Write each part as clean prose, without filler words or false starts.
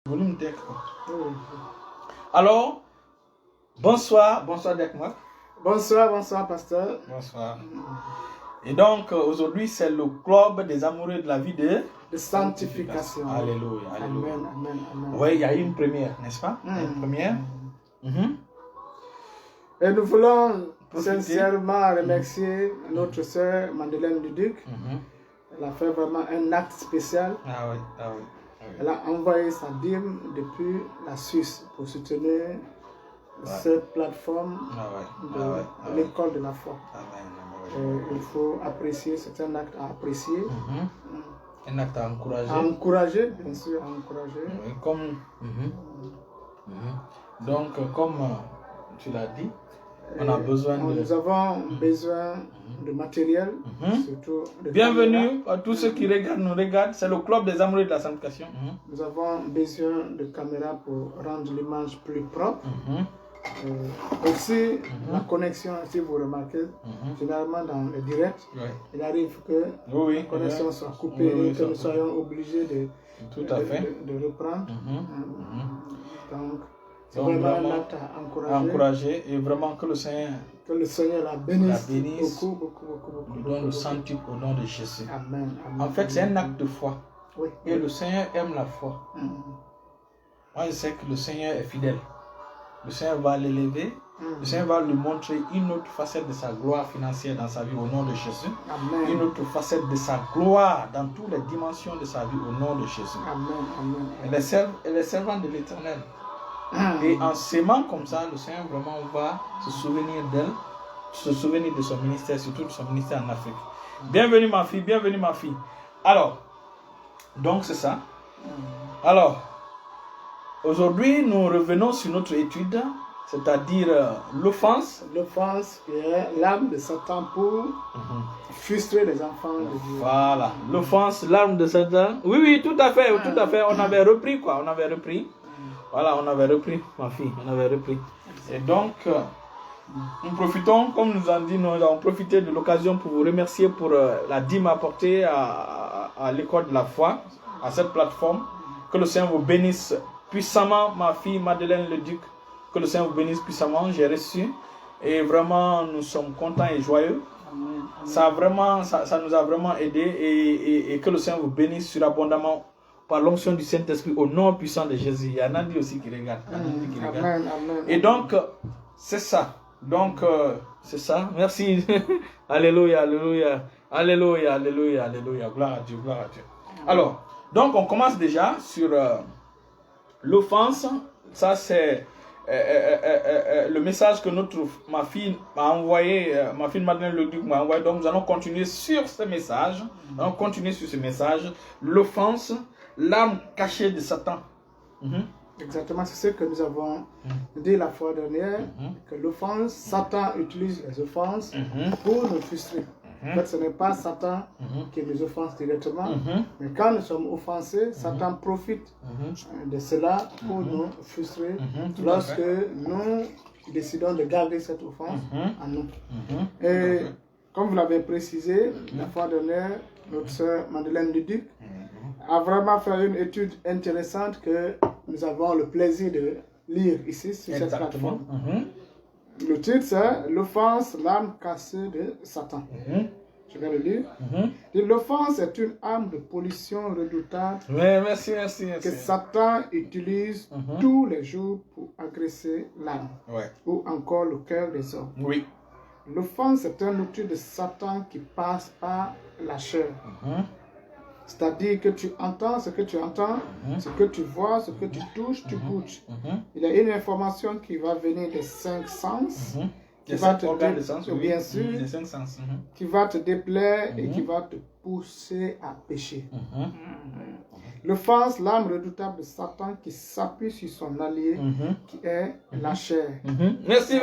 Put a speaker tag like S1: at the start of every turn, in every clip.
S1: Volume Deck. Alors, bonsoir Dekma.
S2: Bonsoir, pasteur.
S1: Bonsoir. Et donc, aujourd'hui, c'est le club des amoureux de la vie de
S2: sanctification.
S1: Alléluia, alléluia.
S2: Amen.
S1: Oui, il y a eu une première, n'est-ce pas? Une première.
S2: Et nous voulons sincèrement remercier notre sœur Madeleine Luduc. Elle a fait vraiment un acte spécial.
S1: Ah oui.
S2: Elle a envoyé sa dîme depuis la Suisse pour soutenir cette plateforme de l'école de la foi. Il faut apprécier, c'est un acte à apprécier.
S1: Un acte à encourager.
S2: À encourager, bien sûr, à encourager.
S1: Donc, comme tu l'as dit, on a besoin de...
S2: Nous avons besoin de matériel, surtout de
S1: Bienvenue
S2: caméras.
S1: à tous ceux qui nous regardent. C'est le club des amoureux de la sanctification.
S2: Nous avons besoin de caméras pour rendre l'image plus propre. Aussi, la connexion, si vous remarquez, généralement dans le direct, il arrive que la connexion soit coupée et que nous soyons obligés de reprendre. Donc, c'est vraiment un acte à encourager.
S1: Et vraiment que le Seigneur
S2: la bénisse beaucoup.
S1: Nous donne le centuple au nom de Jésus.
S2: Amen.
S1: En fait, c'est un acte de foi.
S2: Oui.
S1: Et le Seigneur aime la foi. Moi, je sais que le Seigneur est fidèle. Le Seigneur va l'élever. Le Seigneur va lui montrer une autre facette de sa gloire financière dans sa vie au nom de Jésus.
S2: Amen.
S1: Une autre facette de sa gloire dans toutes les dimensions de sa vie au nom de Jésus.
S2: Amen.
S1: Elle est servante de l'Éternel. Et en s'aimant comme ça, le Seigneur vraiment va se souvenir d'elle, se souvenir de son ministère, surtout de son ministère en Afrique. Bienvenue ma fille. Alors, donc c'est ça. Alors, aujourd'hui, nous revenons sur notre étude, c'est-à-dire l'offense.
S2: L'offense qui est l'arme de Satan pour frustrer les enfants de Dieu.
S1: Voilà, l'offense, l'arme de Satan. Oui, tout à fait. On avait repris. Voilà, on avait repris, ma fille, Et donc, nous profitons, comme nous avons dit, nous avons profité de l'occasion pour vous remercier pour la dîme apportée à l'école de la foi, à cette plateforme. Que le Seigneur vous bénisse puissamment, ma fille Madeleine Leduc. Que le Seigneur vous bénisse puissamment, j'ai reçu. Et vraiment, nous sommes contents et joyeux.
S2: Amen.
S1: Ça nous a vraiment aidé et que le Seigneur vous bénisse surabondamment par l'onction du Saint-Esprit au nom puissant de Jésus. Il y en a dit aussi qui regardent.
S2: Amen.
S1: Et donc, c'est ça. C'est ça. Merci. Alléluia. Gloire à Dieu. Alors, donc on commence déjà sur l'offense. Ça, c'est le message que ma fille m'a envoyé, ma fille Madeleine Leduc m'a envoyé. Donc, nous allons continuer sur ce message. L'offense, l'arme cachée de Satan.
S2: Exactement, c'est ce que nous avons dit la fois dernière, que l'offense, Satan utilise les offenses pour nous frustrer. En fait, ce n'est pas Satan qui nous offense directement, mais quand nous sommes offensés, Satan profite de cela pour nous frustrer lorsque nous décidons de garder cette offense en nous. Et comme vous l'avez précisé, la fois dernière, notre sœur Madeleine Luduc a vraiment fait une étude intéressante que nous avons le plaisir de lire ici sur cette plateforme. Le titre c'est l'offense, l'arme cachée de Satan. Je vais le lire. L'offense est une arme de pollution redoutable que Satan utilise tous les jours pour agresser l'âme ou encore le cœur des hommes. L'offense est un outil de Satan qui passe par la chair. C'est-à-dire que tu entends ce que tu entends, ce que tu vois, ce que tu touches, tu goûtes. Il y a une information qui va venir des 5 sens, qui va te qui va te déplaire et qui va te pousser à pécher. L'offense, l'arme redoutable de Satan qui s'appuie sur son allié, qui est la chair.
S1: Merci.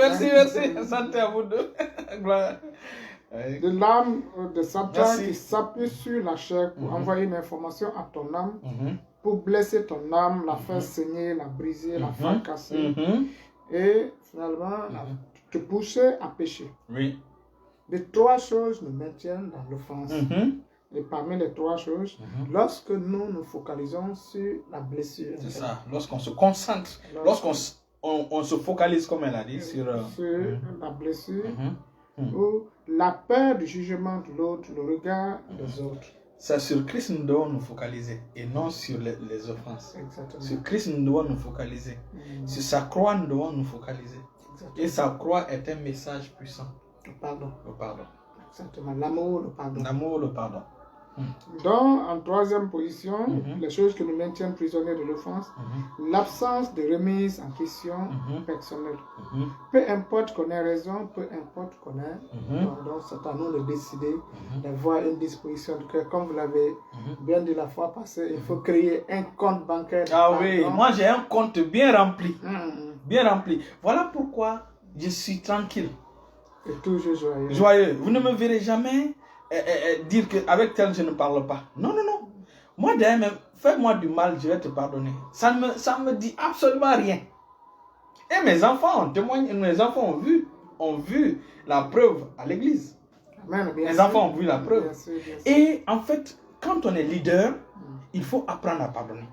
S1: Santé à vous deux.
S2: De l'âme de Satan qui s'appuie sur la chair pour envoyer une information à ton âme, pour blesser ton âme, la faire saigner, la briser, la fracasser, et finalement te pousser à pécher. Les 3 choses nous maintiennent dans l'offense. Et parmi les trois choses, lorsque nous nous focalisons sur la blessure.
S1: C'est ça. Lorsqu'on se concentre, lorsqu'on on se focalise, comme elle a dit, sur
S2: la blessure ou la peur du jugement de l'autre, le regard des autres.
S1: C'est sur Christ nous devons nous focaliser et non sur les offenses.
S2: Exactement.
S1: Sur Christ nous devons nous focaliser. Sur sa croix nous devons nous focaliser. Exactement. Et sa croix est un message puissant.
S2: Le pardon.
S1: Le pardon.
S2: Exactement. L'amour, le pardon.
S1: L'amour, le pardon.
S2: Donc, en troisième position, les choses qui nous maintiennent prisonniers de l'offense, l'absence de remise en question personnelle. Peu importe qu'on ait raison, peu importe qu'on ait, donc c'est à nous de décider d'avoir une disposition de cœur. Comme vous l'avez bien dit la fois passée, il faut créer un compte bancaire.
S1: Ah oui, moi j'ai un compte bien rempli. Bien rempli. Voilà pourquoi je suis tranquille.
S2: Et toujours joyeux.
S1: Joyeux. Vous ne me verrez jamais dire qu'avec tel je ne parle pas. Non, non, non. Moi, d'ailleurs, même, fais-moi du mal, je vais te pardonner. Ça me dit absolument rien. Et mes enfants ont témoigné, mes enfants ont vu la preuve à l'église. Les enfants ont vu la preuve. Bien sûr, bien sûr. Et en fait, quand on est leader, il faut apprendre à pardonner.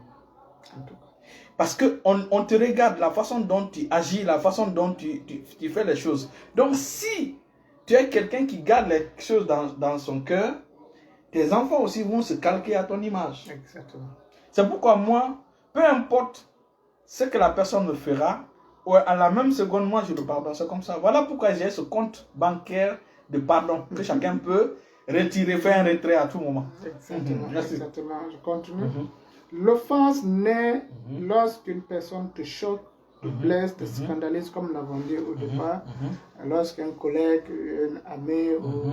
S1: Parce qu'on te regarde, la façon dont tu agis, la façon dont tu fais les choses. Donc si tu es quelqu'un qui garde les choses dans son cœur, tes enfants aussi vont se calquer à ton image.
S2: Exactement.
S1: C'est pourquoi moi, peu importe ce que la personne me fera, à la même seconde, moi je le pardonne. C'est comme ça. Voilà pourquoi j'ai ce compte bancaire de pardon que chacun peut retirer, faire un retrait à tout moment.
S2: Exactement. Exactement. Je continue. L'offense naît lorsqu'une personne te choque, te blesse, te scandalise, comme nous l'avons dit au départ. Lorsqu'un collègue, un ami ou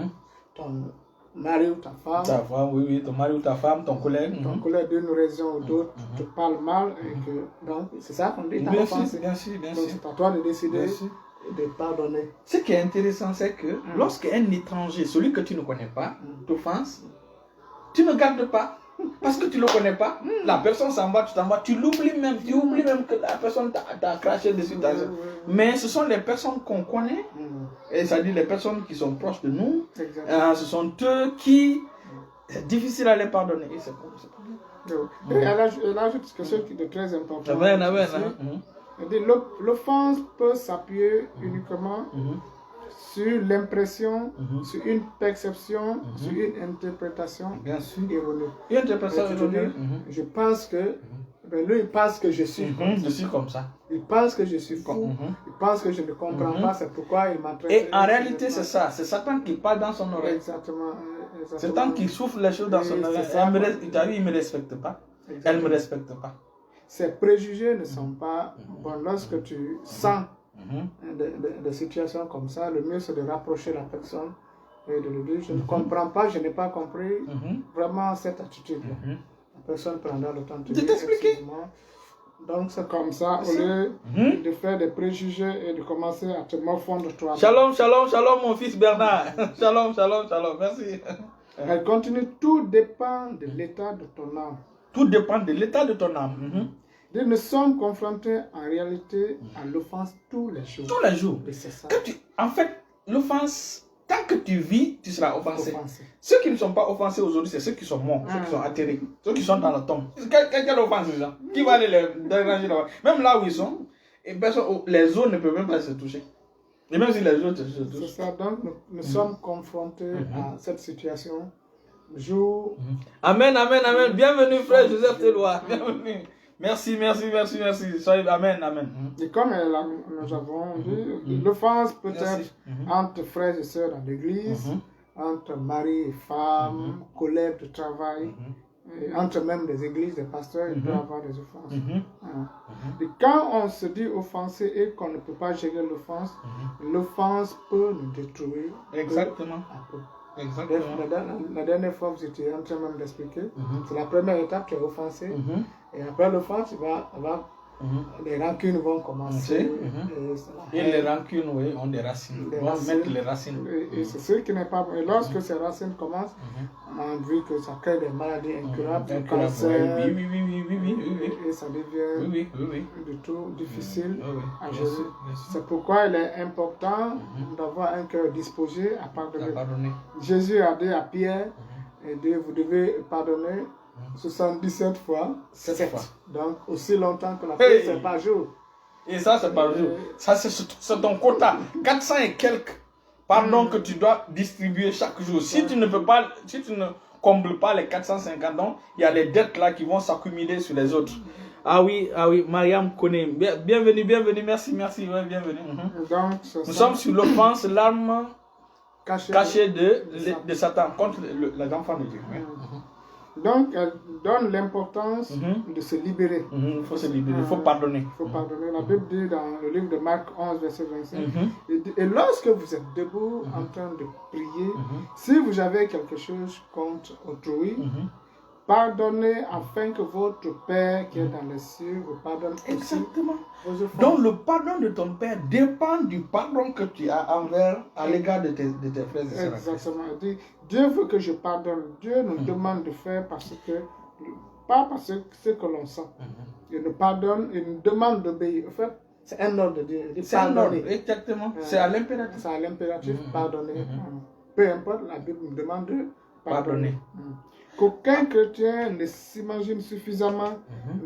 S2: ton mari ou ta femme.
S1: Ta femme, oui, ton mari ou ta femme, ton collègue.
S2: Ton collègue d'une raison ou d'autre te parle mal. Et que, donc, c'est ça qu'on dit.
S1: Bien sûr, bien sûr.
S2: Donc, c'est à toi de décider de pardonner.
S1: Ce qui est intéressant, c'est que lorsqu'un étranger, celui que tu ne connais pas, t'offense, tu ne gardes pas. Parce que tu ne le connais pas, la personne s'en va, tu l'oublies même, tu oublies même que la personne t'a craché dessus. Mais ce sont les personnes qu'on connaît, et c'est-à-dire les personnes qui sont proches de nous, ce sont eux qui, c'est difficile à les pardonner. Et c'est pas bien.
S2: Et elle ajoute quelque chose de très important. L'offense peut s'appuyer uniquement sur l'impression, sur une perception, sur une interprétation erronée.
S1: Une interprétation erronée.
S2: Je pense que, lui il pense que je suis
S1: comme ça.
S2: Il pense que je suis fou, il pense que je ne comprends pas, c'est pourquoi il m'a traité.
S1: Et en réalité c'est ça, c'est Satan qui parle dans son oreille.
S2: Exactement.
S1: C'est Satan qui souffle les choses dans son oreille. Il ne me respecte pas, elle ne me respecte pas.
S2: Ces préjugés ne sont pas bons. Lorsque tu sens des situations comme ça, le mieux c'est de rapprocher la personne et de lui dire je ne comprends pas, je n'ai pas compris vraiment cette attitude-là. La personne prendra le temps de t'expliquer. Donc c'est comme ça, au lieu de faire des préjugés et de commencer à te morfondre toi.
S1: Shalom, shalom, shalom mon fils Bernard. Shalom, shalom, shalom, merci.
S2: Elle continue, tout dépend de l'état de ton âme.
S1: Tout dépend de l'état de ton âme.
S2: Nous sommes confrontés en réalité à l'offense tous les jours.
S1: Tous les jours.
S2: Et c'est ça.
S1: En fait, l'offense, tant que tu vis, tu seras offensé. Ceux qui ne sont pas offensés aujourd'hui, c'est ceux qui sont morts, ceux qui sont atterrés, ceux qui sont dans la tombe. Quelle offense c'est ça? Qui va aller les déranger là-bas? Même là où ils sont, les eaux ne peuvent même pas se toucher. Et même si les eaux se touchent.
S2: C'est ça, donc nous sommes confrontés à cette situation. Jour.
S1: Amen, amen, amen. Bienvenue, frère Joseph Teloa. Bienvenue. Merci. Soyez, amen.
S2: Et comme nous avons dit, l'offense peut être entre frères et sœurs dans l'église, entre mari et femme, collègues de travail, et entre même des églises, des pasteurs, il peut y avoir des offenses. Et quand on se dit offensé et qu'on ne peut pas gérer l'offense, l'offense peut nous détruire.
S1: Exactement.
S2: La dernière fois, vous étiez en train même d'expliquer, c'est la première étape, tu es offensé, et après l'offense, les rancunes vont commencer.
S1: Et les rancunes, oui, ont des racines. Ils vont mettre les racines.
S2: Et c'est ce qui n'est pas bon. Et lorsque ces racines commencent, on a vu que ça crée des maladies incurables, du cancer.
S1: Oui.
S2: Et ça devient du tout difficile à gérer. C'est pourquoi il est important d'avoir un cœur disposé à pardonner. Jésus a dit à Pierre, Et vous devez pardonner 77 fois 7. Donc, aussi longtemps que la prière, c'est par jour.
S1: Et ça, c'est par jour. Ça, c'est ton quota. 400 et quelques pardons que tu dois distribuer chaque jour. Si tu ne peux pas, si tu ne combles pas les 450 dons, il y a les dettes là qui vont s'accumuler sur les autres. Ah oui, Mariam connaît. Bienvenue, merci, ouais, bienvenue.
S2: Donc,
S1: nous sommes sur l'offense, l'arme cachée de Satan contre les enfants de Dieu.
S2: Donc, elle donne l'importance de se libérer.
S1: Il faut se libérer, il faut pardonner.
S2: Il faut pardonner. La Bible dit dans le livre de Marc 11, verset 25, et lorsque vous êtes debout en train de prier, si vous avez quelque chose contre autrui, pardonnez afin que votre Père qui est dans les cieux vous pardonne aussi.
S1: Exactement. Donc le pardon de ton Père dépend du pardon que tu as à l'égard de tes frères et sœurs.
S2: Exactement. Dieu veut que je pardonne. Dieu nous demande de faire pas parce que ce que l'on sent. Il nous pardonne, il nous demande d'obéir. En fait, c'est un ordre de Dieu.
S1: C'est un ordre, exactement. C'est à l'impératif.
S2: C'est à l'impératif, pardonner. Peu importe, la Bible nous demande de pardonner. Qu'aucun chrétien ne s'imagine suffisamment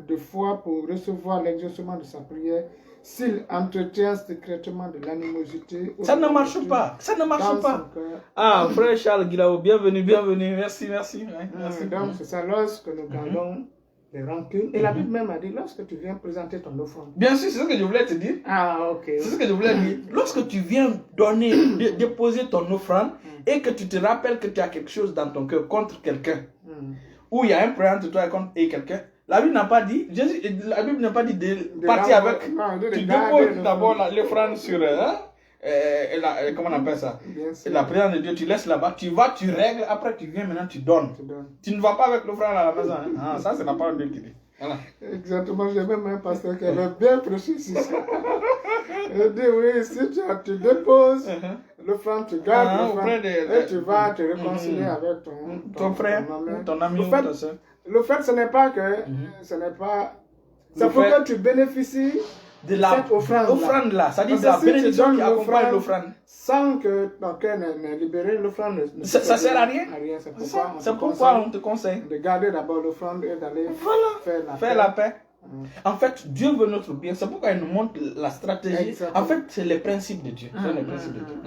S2: de foi pour recevoir l'exaucement de sa prière s'il entretient secrètement de l'animosité.
S1: Ça ne marche pas. Ça ne marche pas. Ah, frère Charles Guilao, bienvenue. Merci.
S2: Donc, c'est ça, lorsque nous gardons les rancunes. Et la Bible même a dit, lorsque tu viens présenter ton offrande.
S1: Bien sûr, c'est ce que je voulais te dire.
S2: Ah, ok.
S1: C'est ce que je voulais dire. Lorsque tu viens déposer ton offrande et que tu te rappelles que tu as quelque chose dans ton cœur contre quelqu'un, ou il y a un problème entre toi et quelqu'un, la Bible n'a pas dit, la Bible n'a pas dit de partir avec. Tu déposes d'abord l'offrande sur, comment on appelle ça? La présence de Dieu, tu laisses là-bas, tu vas, tu règles, après tu viens, maintenant tu donnes. Tu ne vas pas avec l'offrande à la maison. Ah, ça, c'est la parole de Dieu qui dit. Voilà.
S2: Exactement, j'ai même un pasteur qui avait bien prêché ici. Il dit, oui, si tu déposes l'offrande, tu gardes l'offrande et tu vas te réconcilier avec
S1: ton frère, ton ami ou ta soeur.
S2: Le fait, ce n'est pas que, ce n'est pas, c'est pour que tu bénéficies
S1: de la offrande là, c'est-à-dire de la bénédiction qui accompagne l'offrande.
S2: Sans que ton cœur n'est libéré, l'offrande
S1: ça ne sert à rien.
S2: C'est pourquoi on te conseille de garder d'abord l'offrande et d'aller faire la paix.
S1: En fait, Dieu veut notre bien. C'est pourquoi il nous montre la stratégie. En fait, c'est les principes de Dieu. C'est les principes de Dieu.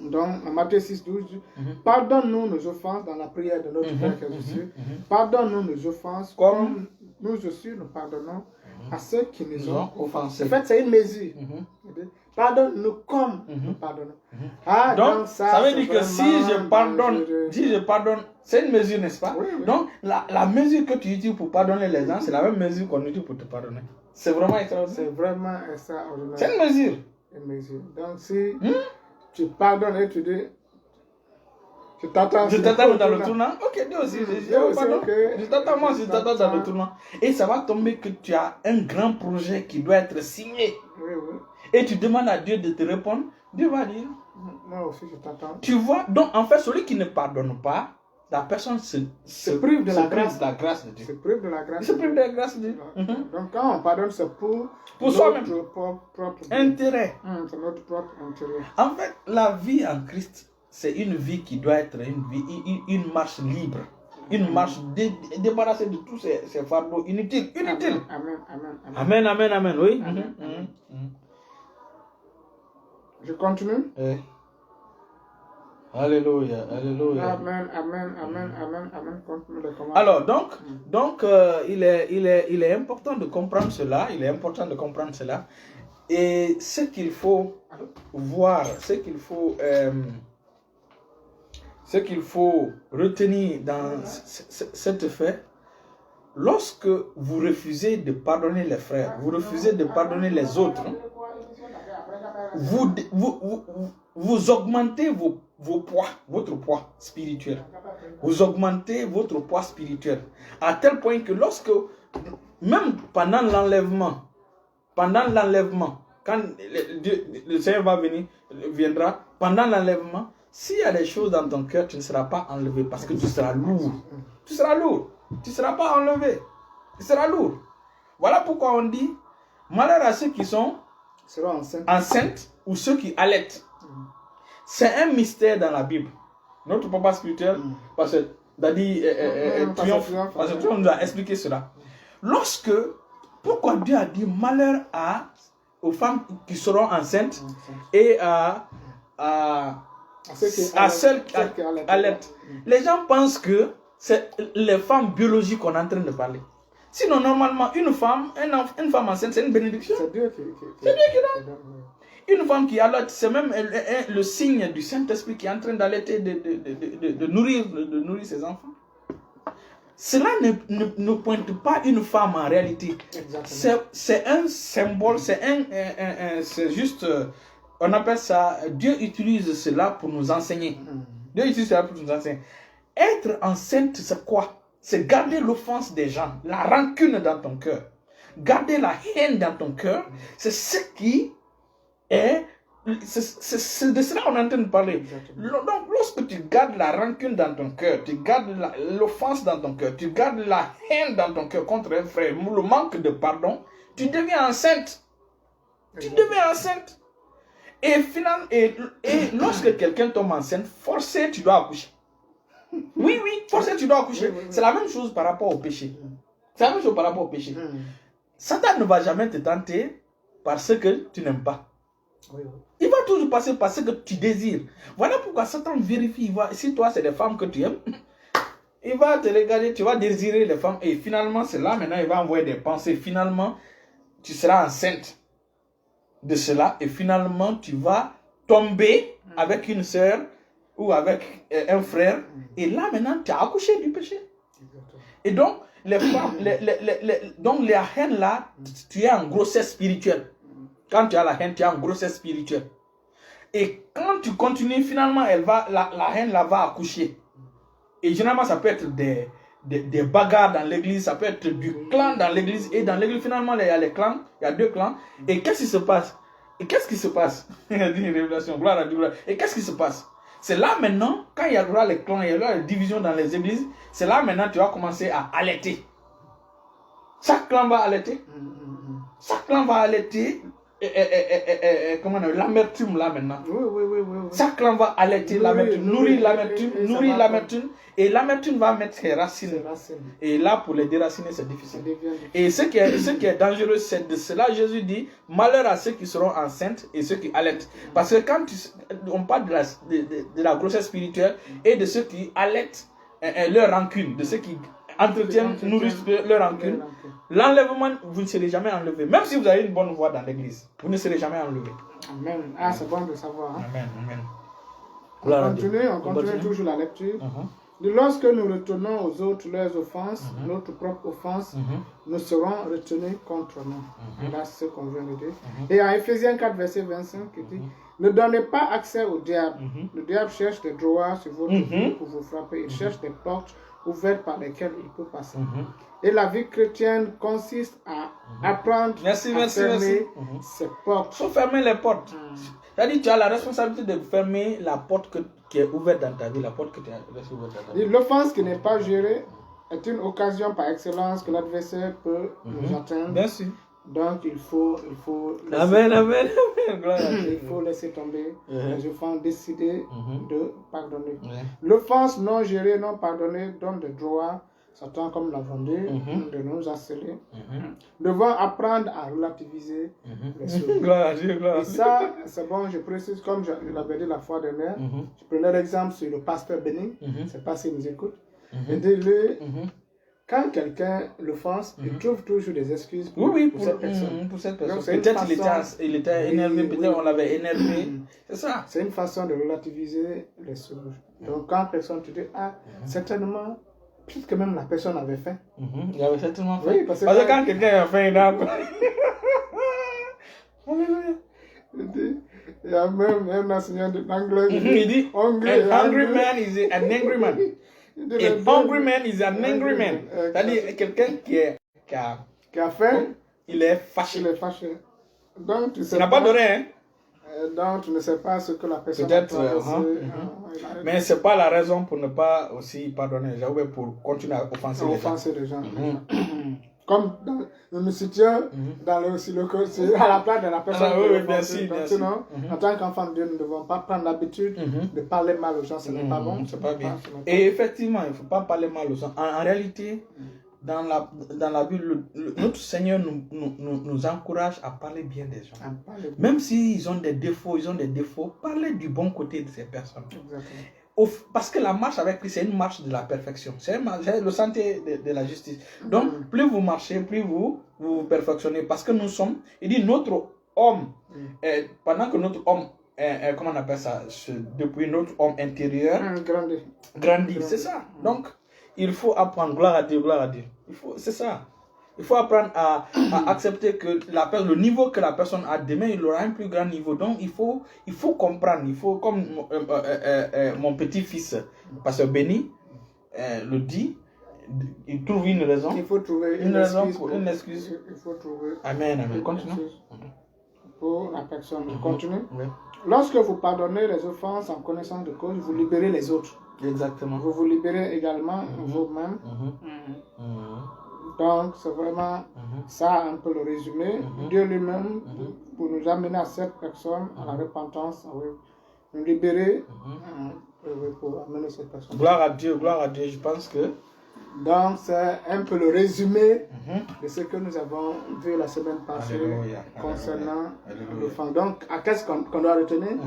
S2: Donc, en Matthieu 6, 12, pardonne-nous nos offenses dans la prière de notre Père qui est aux cieux. Pardonne-nous nos offenses comme nous aussi nous pardonnons à ceux qui nous ont offensés. En fait, c'est une mesure. Pardonne-nous comme nous pardonnons.
S1: Donc, ça veut dire que si je pardonne, c'est une mesure, n'est-ce pas? Donc, la mesure que tu utilises pour pardonner les gens, c'est la même mesure qu'on utilise pour te pardonner. C'est vraiment extraordinaire.
S2: C'est vraiment extraordinaire.
S1: C'est une mesure.
S2: Une mesure. Donc, si tu pardonnes et tu dis, je t'attends
S1: dans le tournant. Ok, Dieu aussi, je t'attends moi, je t'attends dans le tournant. Et ça va tomber que tu as un grand projet qui doit être signé. Et tu demandes à Dieu de te répondre. Dieu va dire.
S2: Moi aussi, je t'attends.
S1: Tu vois, donc en fait, celui qui ne pardonne pas, la personne se
S2: prive de la grâce
S1: de Dieu.
S2: Se prive de la grâce.
S1: Se prive de la grâce de Dieu.
S2: Donc quand on pardonne, c'est pour
S1: soi-même.
S2: Notre propre
S1: intérêt.
S2: C'est notre propre intérêt.
S1: En fait, la vie en Christ, c'est une vie qui doit être une marche libre. Une marche débarrassée de tous ces fardeaux inutiles. Amen, oui.
S2: Je continue.
S1: Alléluia.
S2: Amen.
S1: Alors, donc il est important de comprendre cela. Et ce qu'il faut voir, ce qu'il faut retenir dans cet fait, lorsque vous refusez de pardonner les frères, vous refusez de pardonner les autres, vous augmentez votre poids spirituel. Vous augmentez votre poids spirituel. À tel point que lorsque, même pendant l'enlèvement, quand le Seigneur viendra, pendant l'enlèvement, s'il y a des choses dans ton cœur, tu ne seras pas enlevé parce que tu seras lourd. Tu seras lourd. Tu ne seras pas enlevé. Tu seras lourd. Voilà pourquoi on dit, malheur à ceux qui sont enceintes ou ceux qui allaitent. C'est un mystère dans la Bible. Notre papa spirituel, parce que Daddy Triomphe, parce que Triomphe nous a expliqué cela. Pourquoi Dieu a dit malheur aux femmes qui seront enceintes et à celles qui allaitent. Les gens pensent que c'est les femmes biologiques qu'on est en train de parler. Sinon, normalement, une femme enceinte, c'est une bénédiction. C'est Dieu qui donne. Une femme qui allaite, c'est même le signe du Saint-Esprit qui est en train d'allaiter, de nourrir ses enfants. Cela ne pointe pas une femme en réalité. C'est un symbole, c'est juste, on appelle ça, Dieu utilise cela pour nous enseigner. Dieu utilise cela pour nous enseigner. Être enceinte, c'est quoi? C'est garder l'offense des gens, la rancune dans ton cœur. Garder la haine dans ton cœur, c'est ce qui est... C'est de cela qu'on est en train de parler. Donc, lorsque tu gardes la rancune dans ton cœur, tu gardes l'offense dans ton cœur, tu gardes la haine dans ton cœur contre un frère, le manque de pardon, tu deviens enceinte. Tu deviens enceinte. Et lorsque quelqu'un tombe enceinte, forcé, tu dois accoucher. Oui, forcé, tu dois accoucher. C'est la même chose par rapport au péché. C'est la même chose par rapport au péché. Satan ne va jamais te tenter parce que tu n'aimes pas. Il va toujours passer par ce que tu désires. Voilà pourquoi Satan vérifie. Si toi, c'est des femmes que tu aimes, il va te regarder, tu vas désirer les femmes. Et finalement, c'est là, maintenant, il va envoyer des pensées. Finalement, tu seras enceinte de cela. Et finalement, tu vas tomber avec une sœur ou avec un frère. Et là, maintenant, tu as accouché du péché. Et donc, les femmes, donc la haine là, tu es en grossesse spirituelle. Quand tu as la haine, tu es en grossesse spirituelle. Et quand tu continues, finalement, la haine là va accoucher. Et généralement, ça peut être des bagarres dans l'église, ça peut être du clan dans l'église. Et dans l'église, finalement, il y a les clans, il y a 2 clans. Et qu'est-ce qui se passe? Il y a une révélation, gloire à Dieu. Et qu'est-ce qui se passe? C'est là maintenant, quand il y aura les clans, il y aura les divisions dans les églises, c'est là maintenant tu vas commencer à allaiter. Chaque clan va allaiter. Chaque clan va allaiter. Comment on appelle l'amertume là maintenant. Oui. Chaque clan va allaiter l'amertume, nourrir l'amertume, et l'amertume va mettre ses racines. Et là, pour les déraciner, c'est difficile. Et ce qui est dangereux, c'est de cela, Jésus dit, malheur à ceux qui seront enceintes et ceux qui allaitent. Parce que quand on parle de la grossesse spirituelle et de ceux qui allaitent leur rancune, de ceux qui entretiennent, nourrissent leur rancune, l'enlèvement, vous ne serez jamais enlevé. Même si vous avez une bonne voix dans l'église, vous ne serez jamais enlevé.
S2: Amen. Ah, c'est bon de savoir. Hein?
S1: Amen.
S2: On continue toujours la lecture. Lorsque nous retournons aux autres leurs offenses, notre propre offense, nous serons retenus contre nous. Là, c'est ce qu'on vient de dire. Et en Ephésiens 4, verset 25, il dit, ne donnez pas accès au diable. Le diable cherche des droits sur votre vie pour vous frapper. Il cherche des portes ouvertes par lesquelles il peut passer. Et la vie chrétienne consiste à apprendre à fermer ces portes.
S1: Il faut fermer les portes. C'est-à-dire tu as la responsabilité de fermer la porte qui est ouverte dans ta vie, la porte que tu as laissée ouverte dans ta vie.
S2: L'offense qui n'est pas gérée est une occasion par excellence que l'adversaire peut nous atteindre.
S1: Bien sûr.
S2: Donc il faut
S1: Amen.
S2: Il faut laisser tomber. Les offenses, décider de pardonner. L'offense non gérée, non pardonnée donne des droits. Satan, comme l'avons dit, de nous harceler. Devons apprendre à relativiser les choses.
S1: Gloire à Dieu.
S2: Et ça, c'est bon, je précise, comme je l'avais dit la fois dernière, je prenais l'exemple sur le pasteur Béni, c'est pas s'il nous écoute. Et dis-lui, quand quelqu'un l'offense, il trouve toujours des excuses pour cette personne.
S1: Pour cette personne. Peut-être il était énervé, peut-être on l'avait énervé. C'est ça.
S2: C'est une façon de relativiser les choses. Donc quand personne te dit, certainement, peut-être que même la personne avait faim.
S1: Il avait certainement faim.
S2: Oui, parce que
S1: quand quelqu'un a faim, il a
S2: il y a même un enseignant d'anglais
S1: il dit, an hungry man is an angry man. A hungry man is an angry man. C'est-à-dire quelqu'un qui a faim, il est fâché.
S2: Donc,
S1: il n'a pas donné, hein?
S2: Donc, tu ne sais pas ce que la personne
S1: peut-être, mais ce n'est pas la raison pour ne pas aussi pardonner. J'ai oublié pour continuer à offenser les gens.
S2: comme nous nous situons dans à la place de la personne.
S1: Oui, merci.
S2: Sinon, en tant qu'enfant de Dieu, nous ne devons pas prendre l'habitude de parler mal aux gens. Ce n'est pas bon.
S1: C'est pas bien. Et effectivement, il ne faut pas parler mal aux gens. En réalité, dans la Bible, notre Seigneur nous encourage à parler bien des gens. Même s'ils ont des défauts, parlez du bon côté de ces personnes.
S2: Exactement.
S1: Parce que la marche avec Christ, c'est une marche de la perfection. C'est le sentier de la justice. Donc, plus vous marchez, plus vous perfectionnez. Parce que nous sommes, il dit, notre homme, pendant que notre homme, comment on appelle ça, depuis notre homme intérieur, grandit. C'est ça. Donc, il faut apprendre, gloire à Dieu. C'est ça. Il faut apprendre à accepter que le niveau que la personne a demain, il aura un plus grand niveau. Donc, il faut comprendre. Il faut, comme mon petit-fils, Pasteur Béni, le dit, il trouve une raison.
S2: Il faut trouver
S1: une excuse.
S2: Il faut trouver.
S1: Amen. Continue.
S2: Pour la personne. Continue.
S1: Oui.
S2: Lorsque vous pardonnez les offenses en connaissance de cause, vous libérez les autres.
S1: Exactement.
S2: Vous vous libérez également vous-même. Donc, c'est vraiment ça un peu le résumé. Dieu lui-même, pour nous amener à cette personne, à la repentance, nous libérer pour amener cette personne.
S1: Gloire à Dieu. Je pense que...
S2: Donc, c'est un peu le résumé de ce que nous avons vu la semaine passée concernant l'enfant. Donc, qu'est-ce qu'on doit retenir?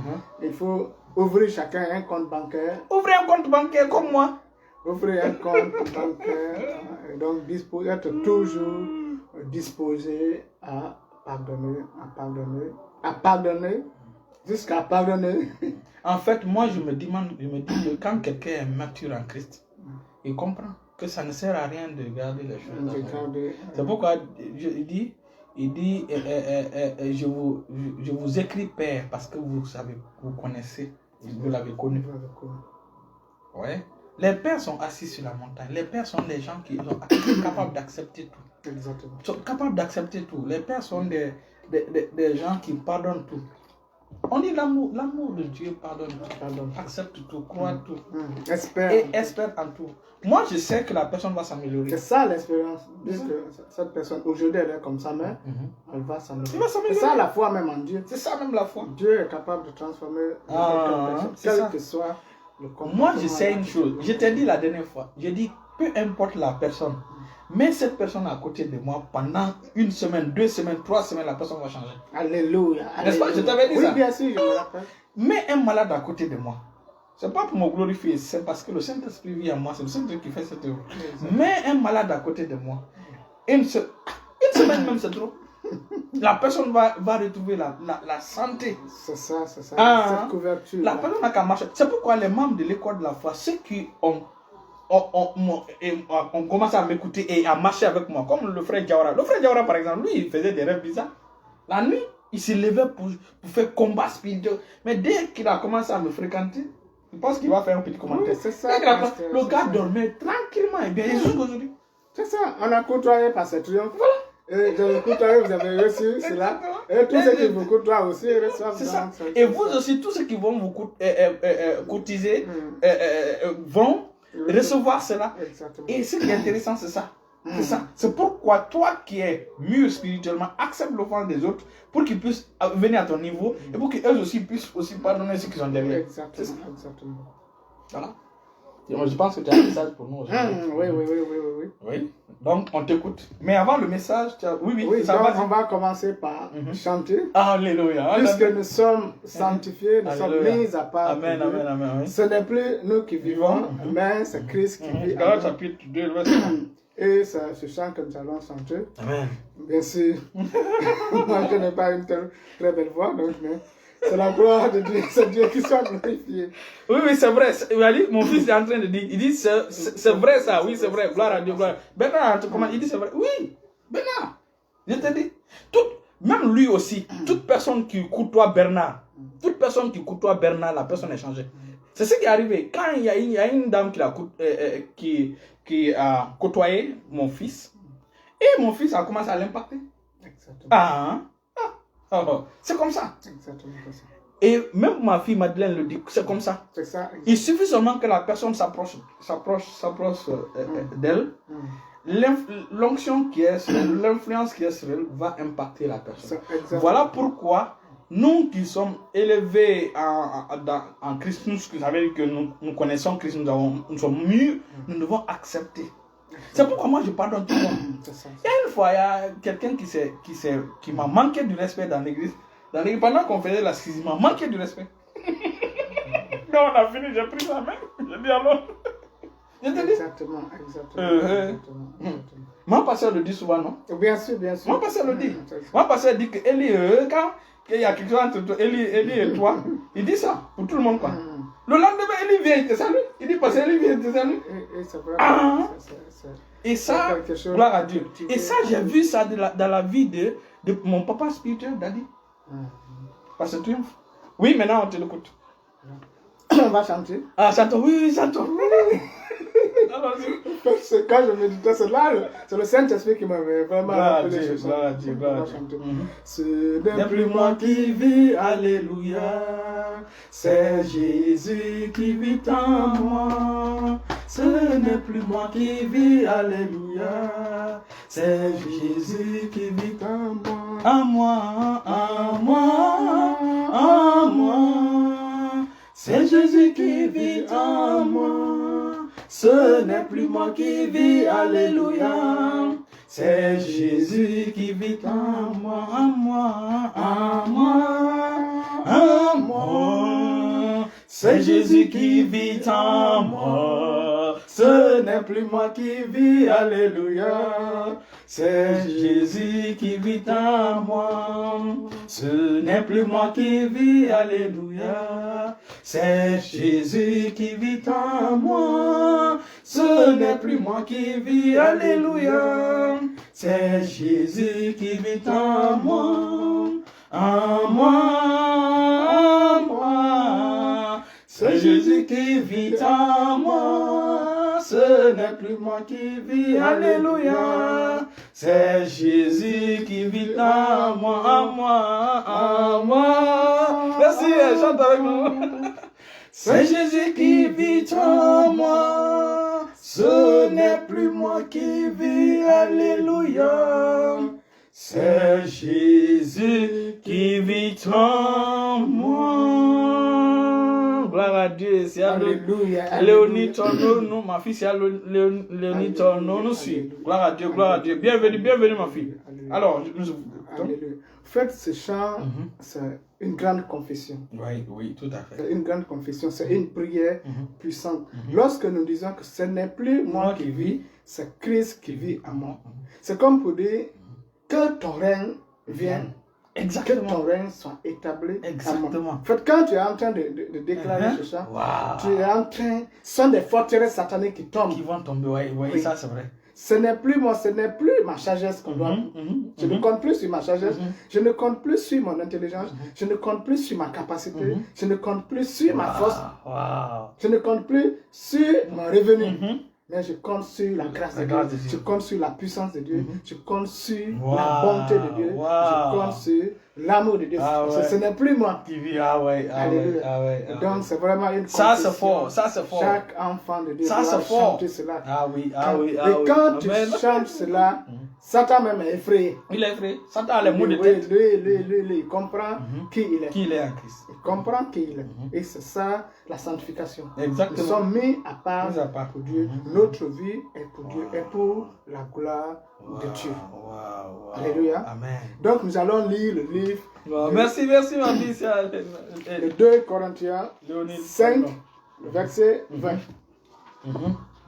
S2: Il faut ouvrir chacun un compte bancaire.
S1: Ouvrez un compte bancaire comme moi.
S2: Offrir un compte bancaire, donc être toujours disposé à pardonner, jusqu'à pardonner.
S1: En fait, moi je me dis que quand quelqu'un est mature en Christ, il comprend que ça ne sert à rien de garder les choses. C'est pourquoi il dit, je vous écris Père parce que vous connaissez, vous l'avez connu. Ouais. Les pères sont assis sur la montagne. Les pères sont des gens qui sont capables d'accepter tout.
S2: Exactement.
S1: Sont capables d'accepter tout. Les pères sont des gens qui pardonnent tout. On dit l'amour de Dieu pardonne tout, accepte tout, croit tout, espère en tout. Moi, je sais que la personne va s'améliorer.
S2: C'est ça l'expérience. Cette personne, aujourd'hui, elle est comme ça, mais elle va s'améliorer. C'est ça la foi même en Dieu.
S1: C'est ça même la foi.
S2: Dieu est capable de transformer quelqu'un, quel que soit.
S1: Moi, je sais une chose. Je t'ai dit la dernière fois. Je dis, peu importe la personne, mais cette personne à côté de moi, pendant 1 semaine, 2 semaines, 3 semaines, la personne va changer.
S2: Alléluia.
S1: N'est-ce pas? Je t'avais dit ça.
S2: Oui, bien sûr, je me rappelle.
S1: Mais un malade à côté de moi, c'est pas pour me glorifier, c'est parce que le Saint-Esprit vit en moi, c'est le Saint-Esprit qui fait cette œuvre. Mais un malade à côté de moi, une semaine même, c'est trop. La personne va retrouver la santé.
S2: C'est ça, cette couverture.
S1: La personne n'a qu'à marcher. C'est pourquoi les membres de l'école de la foi, ceux qui ont commencé à m'écouter et à marcher avec moi, comme le frère Diawara. Le frère Diawara, par exemple, lui, il faisait des rêves bizarres. La nuit, il se levait pour faire combat spirituel. Mais dès qu'il a commencé à me fréquenter, je pense qu'il va faire un petit commentaire.
S2: Oui, c'est ça.
S1: Le gars dormait tranquillement et bien jusqu'aujourd'hui.
S2: C'est ça, on a côtoyé par ce triomphe. Voilà. Et dans le côtoyé, vous avez reçu cela. Et tous ceux qui vous côtoient aussi reçoivent.
S1: C'est ça. Et vous aussi, tous ceux qui vont vous cotiser vont recevoir cela.
S2: Exactement.
S1: Et ce qui est intéressant, c'est ça. C'est ça. C'est pourquoi toi qui es mieux spirituellement, accepte l'offense des autres pour qu'ils puissent venir à ton niveau et pour qu'eux aussi puissent aussi pardonner ceux qui sont derrière.
S2: Exactement.
S1: Voilà. Je pense que tu as un message pour nous aujourd'hui. Oui. Donc, on t'écoute. Mais avant le message,
S2: oui, ça va. On va commencer par chanter.
S1: Alléluia.
S2: Puisque nous sommes sanctifiés, nous sommes mis à part.
S1: Amen. Oui.
S2: Ce n'est plus nous qui vivons, mais c'est Christ qui vit.
S1: Galates chapitre 2, verset 1.
S2: Et c'est ce chant que nous allons chanter.
S1: Amen.
S2: Bien sûr. Moi, je n'ai pas une très belle voix, donc c'est la gloire de Dieu, c'est Dieu qui soit glorifié. Oui,
S1: c'est vrai. Mon fils est en train de dire, il dit, c'est vrai ça, oui, c'est vrai, gloire à Dieu, gloire. Bernard, comment il dit, c'est vrai. Oui, Bernard, je te dis, même lui aussi, toute personne qui côtoie Bernard, la personne est changée. C'est ce qui est arrivé. Quand il y a une dame qui a côtoyé mon fils, et mon fils a commencé à l'impacter.
S2: Exactement.
S1: C'est comme ça.
S2: Exactement comme ça.
S1: Et même ma fille Madeleine le dit, c'est comme ça.
S2: C'est ça.
S1: Il suffit seulement que la personne s'approche d'elle. l'onction qui est sur elle, l'influence qui est sur elle va impacter la personne. Voilà pourquoi nous qui sommes élevés en Christ, nous qui savons que nous connaissons Christ, nous sommes mûrs, nous devons accepter. C'est pourquoi moi je pardonne tout le monde. Il y a une fois, il y a quelqu'un qui m'a manqué du respect dans l'église. Pendant qu'on faisait la schisme, il m'a manqué du respect. Quand on a fini, j'ai pris sa main. J'ai dit alors.
S2: Exactement.
S1: Mon pasteur le dit souvent, non?
S2: Bien sûr.
S1: Mon pasteur le dit. Mon pasteur dit que Élie, quand il y a quelque chose entre Élie et toi, il dit ça pour tout le monde, quoi. Le lendemain, Élie vient, il te salue. Il dit, parce que Élie vient, il te salue. Et ça, gloire à Dieu. Et ça, j'ai vu ça dans la vie de mon papa spirituel, Daddy. Pasteur Triomphe. Oui, maintenant on te l'écoute.
S2: On va chanter.
S1: Ah, chantons, oui, chantons.
S2: Quand je méditais, c'est le Saint-Esprit qui m'avait vraiment rappelé ce chant. Ce n'est plus moi qui vis, alléluia. C'est Jésus qui vit en moi. Ce n'est plus moi qui vis, alléluia. C'est Jésus qui vit en moi.
S1: En moi, en moi, en moi.
S2: C'est Jésus qui vit en moi. Ce n'est plus moi qui vis, alléluia. C'est Jésus qui vit en moi, en moi, en moi, en moi. C'est Jésus qui vit en moi. Ce n'est plus moi qui vis, alléluia. C'est Jésus qui vit en moi. Ce n'est plus moi qui vis, alléluia. C'est Jésus qui vit en moi. Ce n'est plus moi qui vis, alléluia. C'est Jésus qui vit en moi. En moi, en moi. C'est Jésus qui vit en moi. Ce n'est plus moi qui vis, alléluia. C'est Jésus qui vit en moi, en moi, en moi.
S1: Merci, chante avec nous.
S2: C'est Jésus qui vit en moi. Ce n'est plus moi qui vis, alléluia. C'est Jésus qui vit en moi.
S1: Gloire à Dieu. C'est
S2: Alléluia.
S1: Léonie Torno, nous, ma fille, c'est Léonie Torno, nous suit. Gloire à Dieu, gloire à Dieu. Bienvenue, ma fille. Alors,
S2: Alléluia. Faites ce chant, c'est une grande confession.
S1: Oui, tout à fait.
S2: C'est une grande confession, c'est une prière puissante. Lorsque nous disons que ce n'est plus moi qui vis, c'est Christ qui vit en moi. C'est comme pour dire que ton règne vienne.
S1: Exactement.
S2: Que ton règne soit établi.
S1: Exactement.
S2: En fait, quand tu es en train de déclarer ce chant, tu es en train, ce sont des forteresses sataniques qui tombent.
S1: Qui vont tomber, oui, ça c'est vrai.
S2: Ce n'est plus moi, ce n'est plus ma sagesse qu'on doit. Je ne compte plus sur ma sagesse, je ne compte plus sur mon intelligence, je ne compte plus sur ma capacité, je ne compte plus sur ma force, je ne compte plus sur mon revenu. Mais je compte sur la grâce de Dieu, je compte sur la puissance de Dieu, je compte sur la bonté de Dieu, je compte sur l'amour de Dieu. Ce n'est plus moi
S1: qui vis.
S2: Alléluia. Donc c'est vraiment une confession.
S1: Ça c'est fort, ça c'est fort.
S2: Chaque enfant de Dieu
S1: ça
S2: doit chanter cela. Et quand tu chantes cela, Satan même est effrayé.
S1: Il est effrayé. Satan a les mots de tête.
S2: Lui, il comprend qui il est.
S1: Qui il est en Christ.
S2: Il comprend qui il est. Et c'est ça la sanctification.
S1: Exactement.
S2: Nous sommes mis à part pour Dieu. Notre vie est pour Dieu et pour la gloire de Dieu. Alléluia.
S1: Amen.
S2: Donc nous allons lire le livre.
S1: Merci ma fille.
S2: Le 2 Corinthiens 5, verset 20.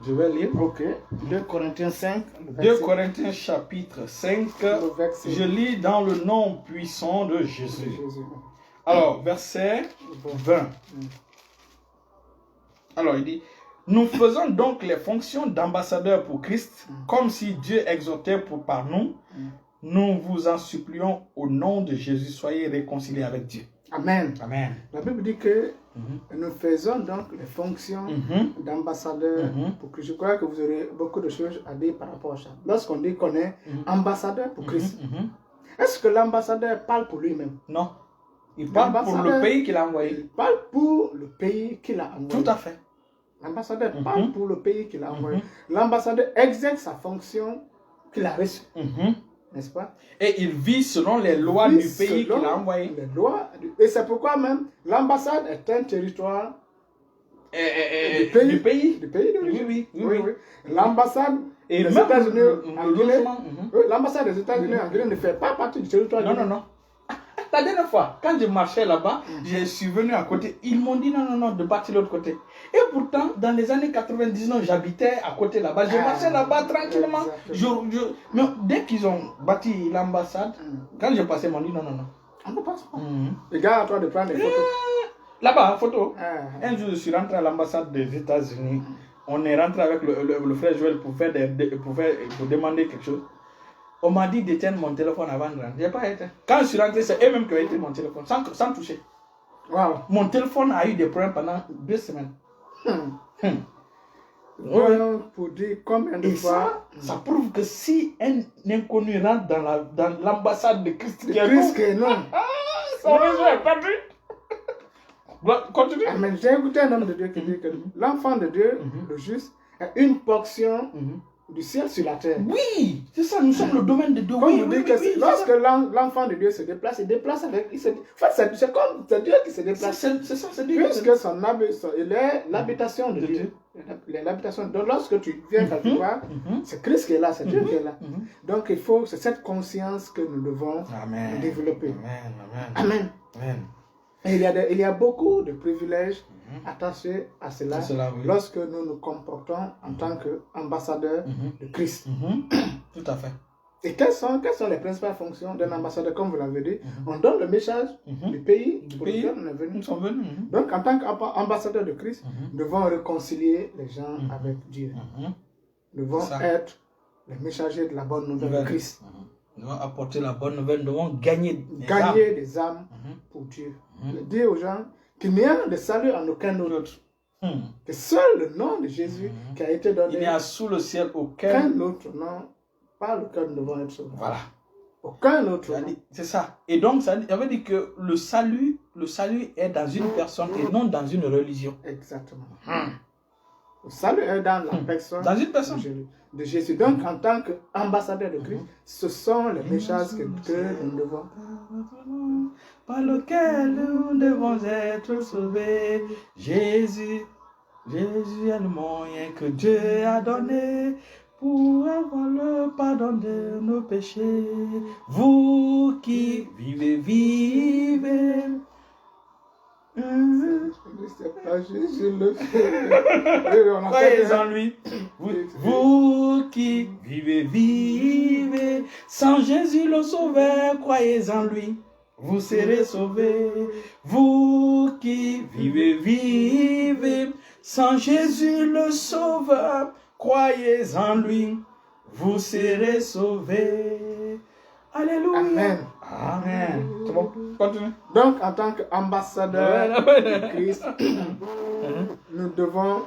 S1: Je vais lire.
S2: Ok. 2 Corinthiens 5.
S1: 2 Corinthiens chapitre 5. Je lis dans le nom puissant de Jésus. Alors, verset 20. Alors, il dit, nous faisons donc les fonctions d'ambassadeurs pour Christ, comme si Dieu exhortait par nous. Nous vous en supplions au nom de Jésus, soyez réconciliés avec Dieu.
S2: Amen.
S1: Amen.
S2: La Bible dit que nous faisons donc les fonctions d'ambassadeurs. Pour que je crois que vous aurez beaucoup de choses à dire par rapport à ça. Lorsqu'on dit qu'on est ambassadeur pour Christ, est-ce que l'ambassadeur parle pour lui-même?
S1: Non. Il parle pour le pays qu'il a envoyé.
S2: Il parle pour le pays qu'il a envoyé.
S1: Tout à fait.
S2: L'ambassadeur parle pour le pays qu'il a envoyé. L'ambassadeur exerce sa fonction qu'il a reçue. N'est-ce pas?
S1: Et il vit selon les lois du pays qu'il a envoyé.
S2: Les lois. Et c'est pourquoi même l'ambassade est un territoire
S1: du pays.
S2: Du pays d'origine.
S1: Oui.
S2: L'ambassade des États-Unis en Guinée. L'ambassade des États-Unis en Guinée ne fait pas partie du territoire.
S1: Non. La dernière fois, quand je marchais là-bas, je suis venu à côté. Ils m'ont dit non, de partir de l'autre côté. Et pourtant, dans les années 99, j'habitais à côté là-bas. Je marchais là-bas tranquillement. Mais dès qu'ils ont bâti l'ambassade, quand je passais, ils m'ont dit non.
S2: On ne passe pas. Les gars, à toi de prendre des photos.
S1: Là-bas, photo. Un jour, je suis rentré à l'ambassade des États-Unis. On est rentré avec le frère Joël pour demander quelque chose. On m'a dit d'éteindre mon téléphone avant de rentrer. Je n'ai pas éteint. Quand je suis rentré, c'est eux-mêmes qui ont éteint mon téléphone, sans toucher.
S2: Wow.
S1: Mon téléphone a eu des problèmes pendant 2 semaines.
S2: Pour dire combien de
S1: Et
S2: fois.
S1: ça prouve que si un inconnu rentre dans l'ambassade de Christ,
S2: non.
S1: Son réseau est perdu. Continue.
S2: Mais j'ai écouté un homme de Dieu qui dit que l'enfant de Dieu, le juste, est une portion du ciel sur la terre.
S1: Oui, c'est ça, nous sommes le domaine de Dieu.
S2: Lorsque l'enfant de Dieu se déplace, il déplace avec. C'est comme c'est Dieu qui se déplace.
S1: C'est ça, c'est Dieu.
S2: Puisque il est l'habitation de Dieu. Donc lorsque tu viens quelque part, c'est Christ qui est là, c'est Dieu qui est là. Donc c'est cette conscience que nous devons développer. Amen. Et il y a beaucoup de privilèges attachés à cela, lorsque nous nous comportons en tant qu'ambassadeurs de Christ.
S1: Tout à fait.
S2: Et quelles sont les principales fonctions d'un ambassadeur, comme vous l'avez dit? On donne le message du pays pour lequel on est venu.
S1: Nous sommes venus.
S2: Donc, en tant qu'ambassadeur de Christ, nous devons réconcilier les gens avec Dieu. Nous devons être les messagers de la bonne nouvelle de Christ.
S1: Nous devons apporter la bonne nouvelle, nous devons gagner
S2: des âmes pour Dieu. Dire aux gens qu'il n'y a de salut en aucun autre. Que seul le nom de Jésus qui a été donné.
S1: Il n'y a sous le ciel aucun
S2: autre nom par lequel nous devons être sauvés.
S1: Voilà.
S2: Aucun autre nom.
S1: C'est ça. Et donc, ça veut dire que le salut est dans une personne et non dans une religion.
S2: Exactement. Le salut est dans la personne.
S1: Dans une personne.
S2: De Jésus. Donc, en tant qu'ambassadeur de Christ, ce sont les messages que nous devons.
S1: Par lequel nous devons être sauvés. Jésus est le moyen que Dieu a donné pour avoir le pardon de nos péchés. Vous qui vivez.
S2: Jésus le fait.
S1: Croyez en lui. Vous qui vivez. Sans Jésus le Sauveur, croyez en lui. Vous serez sauvés. Vous qui vivez. Sans Jésus le Sauveur, croyez en lui. Vous serez sauvés. Alléluia. Amen. C'est bon, continue.
S2: Donc, en tant qu'ambassadeur de Christ, nous devons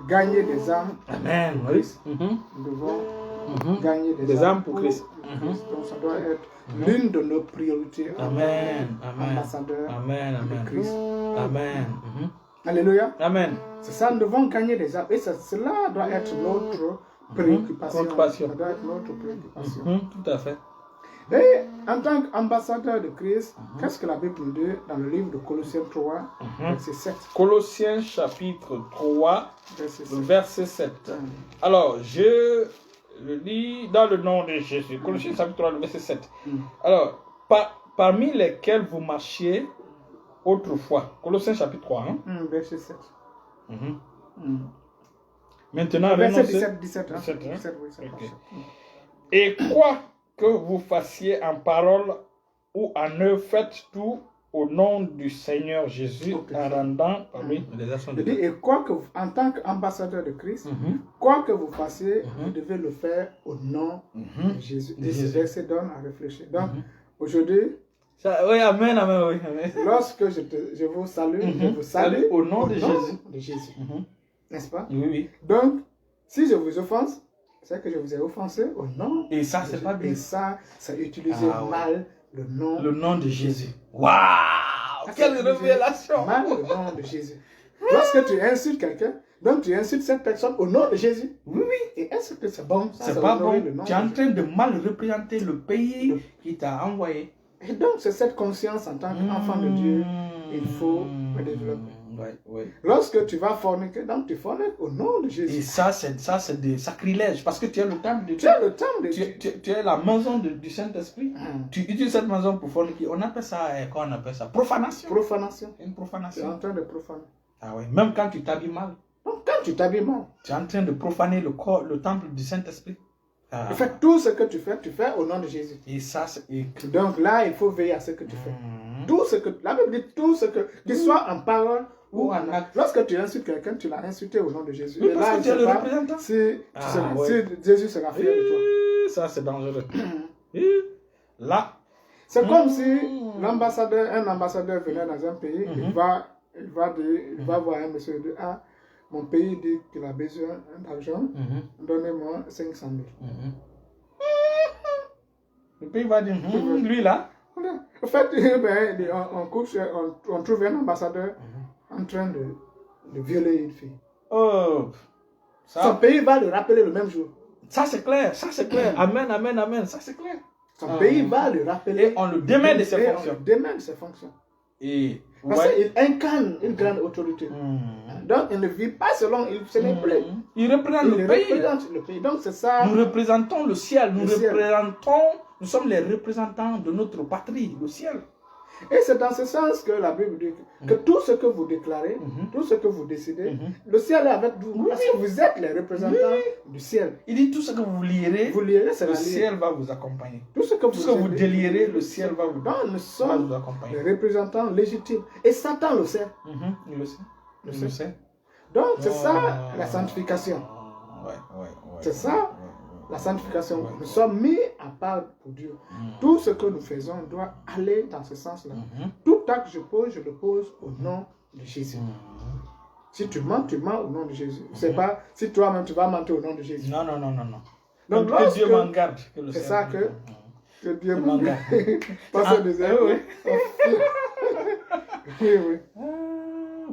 S2: gagner des âmes.
S1: Amen.
S2: Pour Christ. Nous devons gagner des âmes pour Christ. Donc, ça doit être l'une de nos priorités.
S1: Amen.
S2: Ambassadeur de Christ.
S1: Amen.
S2: Alléluia.
S1: Amen.
S2: C'est ça, nous devons gagner des âmes. Et cela doit être notre préoccupation. Ça doit être notre préoccupation.
S1: Tout à fait.
S2: Et en tant qu'ambassadeur de Christ, qu'est-ce que la Bible nous dit dans le livre de Colossiens 3, verset 7?
S1: Colossiens chapitre 3, verset 7. Alors, je le lis dans le nom de Jésus. Colossiens chapitre 3, verset 7. Alors, parmi lesquels vous marchiez autrefois. Colossiens chapitre 3,
S2: verset 7.
S1: Maintenant,
S2: verset 17.
S1: Okay. Et quoi que vous fassiez en parole ou en œuvre, faites tout au nom du Seigneur Jésus en rendant les actions de Dieu.
S2: Et quoi que en tant qu'ambassadeur de Christ, quoi que vous fassiez, vous devez le faire au nom de Jésus. Et ce verset donne à réfléchir. Donc, aujourd'hui,
S1: oui, amen.
S2: Lorsque je vous salue, je vous salue
S1: au nom de
S2: Jésus. N'est-ce pas?
S1: Oui.
S2: Donc, si je vous offense, c'est que je vous ai offensé au nom.
S1: Et ça, c'est pas bien.
S2: Et ça, c'est utiliser mal le nom
S1: de Jésus. Waouh! Quelle révélation!
S2: Mal le nom de Jésus. Lorsque tu insultes quelqu'un, donc tu insultes cette personne au nom de Jésus.
S1: Oui, oui.
S2: Et est-ce que c'est bon?
S1: C'est pas bon. Tu es en train de mal représenter le pays qui t'a envoyé.
S2: Et donc, c'est cette conscience en tant qu'enfant de Dieu, il faut le développer.
S1: Ouais.
S2: Lorsque tu vas forniquer, donc tu forniques au nom de Jésus.
S1: Et ça, c'est des sacrilèges parce que tu es le temple de Dieu.
S2: Tu es le temple de Dieu.
S1: Tu es la maison du Saint-Esprit. Tu utilises cette maison pour forniquer. On appelle ça, comment on appelle ça? Profanation.
S2: Profanation.
S1: Une profanation.
S2: Tu es en train de profaner.
S1: Ah ouais, même quand tu t'habilles mal.
S2: Donc, quand tu t'habilles mal,
S1: tu es en train de profaner le corps, le temple du Saint-Esprit.
S2: En fait, tout ce que tu fais au nom de Jésus.
S1: Et ça, c'est...
S2: Donc là, il faut veiller à ce que tu fais. Tout ce que, la Bible dit tout ce que, qu'il soit en parole ou en acte. Lorsque tu insultes quelqu'un, tu l'as insulté au nom de Jésus.
S1: Oui,
S2: et
S1: parce
S2: là,
S1: que tu es le représentant.
S2: Si Jésus sera fier de toi.
S1: Ça, c'est dangereux. Là.
S2: C'est comme si un ambassadeur venait dans un pays, il va voir un monsieur et dire, ah, mon pays dit qu'il a besoin d'argent, donnez-moi 500 000.
S1: Le pays va dire, lui là.
S2: En fait, on trouve un ambassadeur en train de violer une fille.
S1: Oh,
S2: son pays va le rappeler le même jour.
S1: Ça c'est clair, Amen, amen, amen, ça c'est clair.
S2: Son pays va le rappeler.
S1: Et on le démet de ses fonctions. Et
S2: parce qu'il incarne une grande autorité. Donc il ne vit pas selon, ce n'est plus.
S1: Il représente
S2: le pays. Donc c'est ça.
S1: Nous représentons le ciel. Nous sommes les représentants de notre patrie, le ciel.
S2: Et c'est dans ce sens que la Bible dit que tout ce que vous déclarez, tout ce que vous décidez, le ciel est avec vous. Parce que vous êtes les représentants du ciel.
S1: Il dit tout ce que vous lirez,
S2: c'est
S1: le ciel va vous accompagner.
S2: Tout ce que
S1: vous délirez, le ciel va vous accompagner.
S2: Nous sommes les représentants légitimes. Et Satan le sait.
S1: Il le sait.
S2: Donc c'est ça la sanctification. C'est ça. La sanctification, nous sommes mis à part pour Dieu. Tout ce que nous faisons doit aller dans ce sens-là. Tout acte que je pose, je le pose au nom de Jésus. Si tu mens au nom de Jésus. C'est pas si toi-même tu vas mentir au nom de Jésus.
S1: Non.
S2: Donc
S1: que Dieu m'en garde.
S2: C'est ça que Dieu m'en garde. Passer des erreurs. Oui.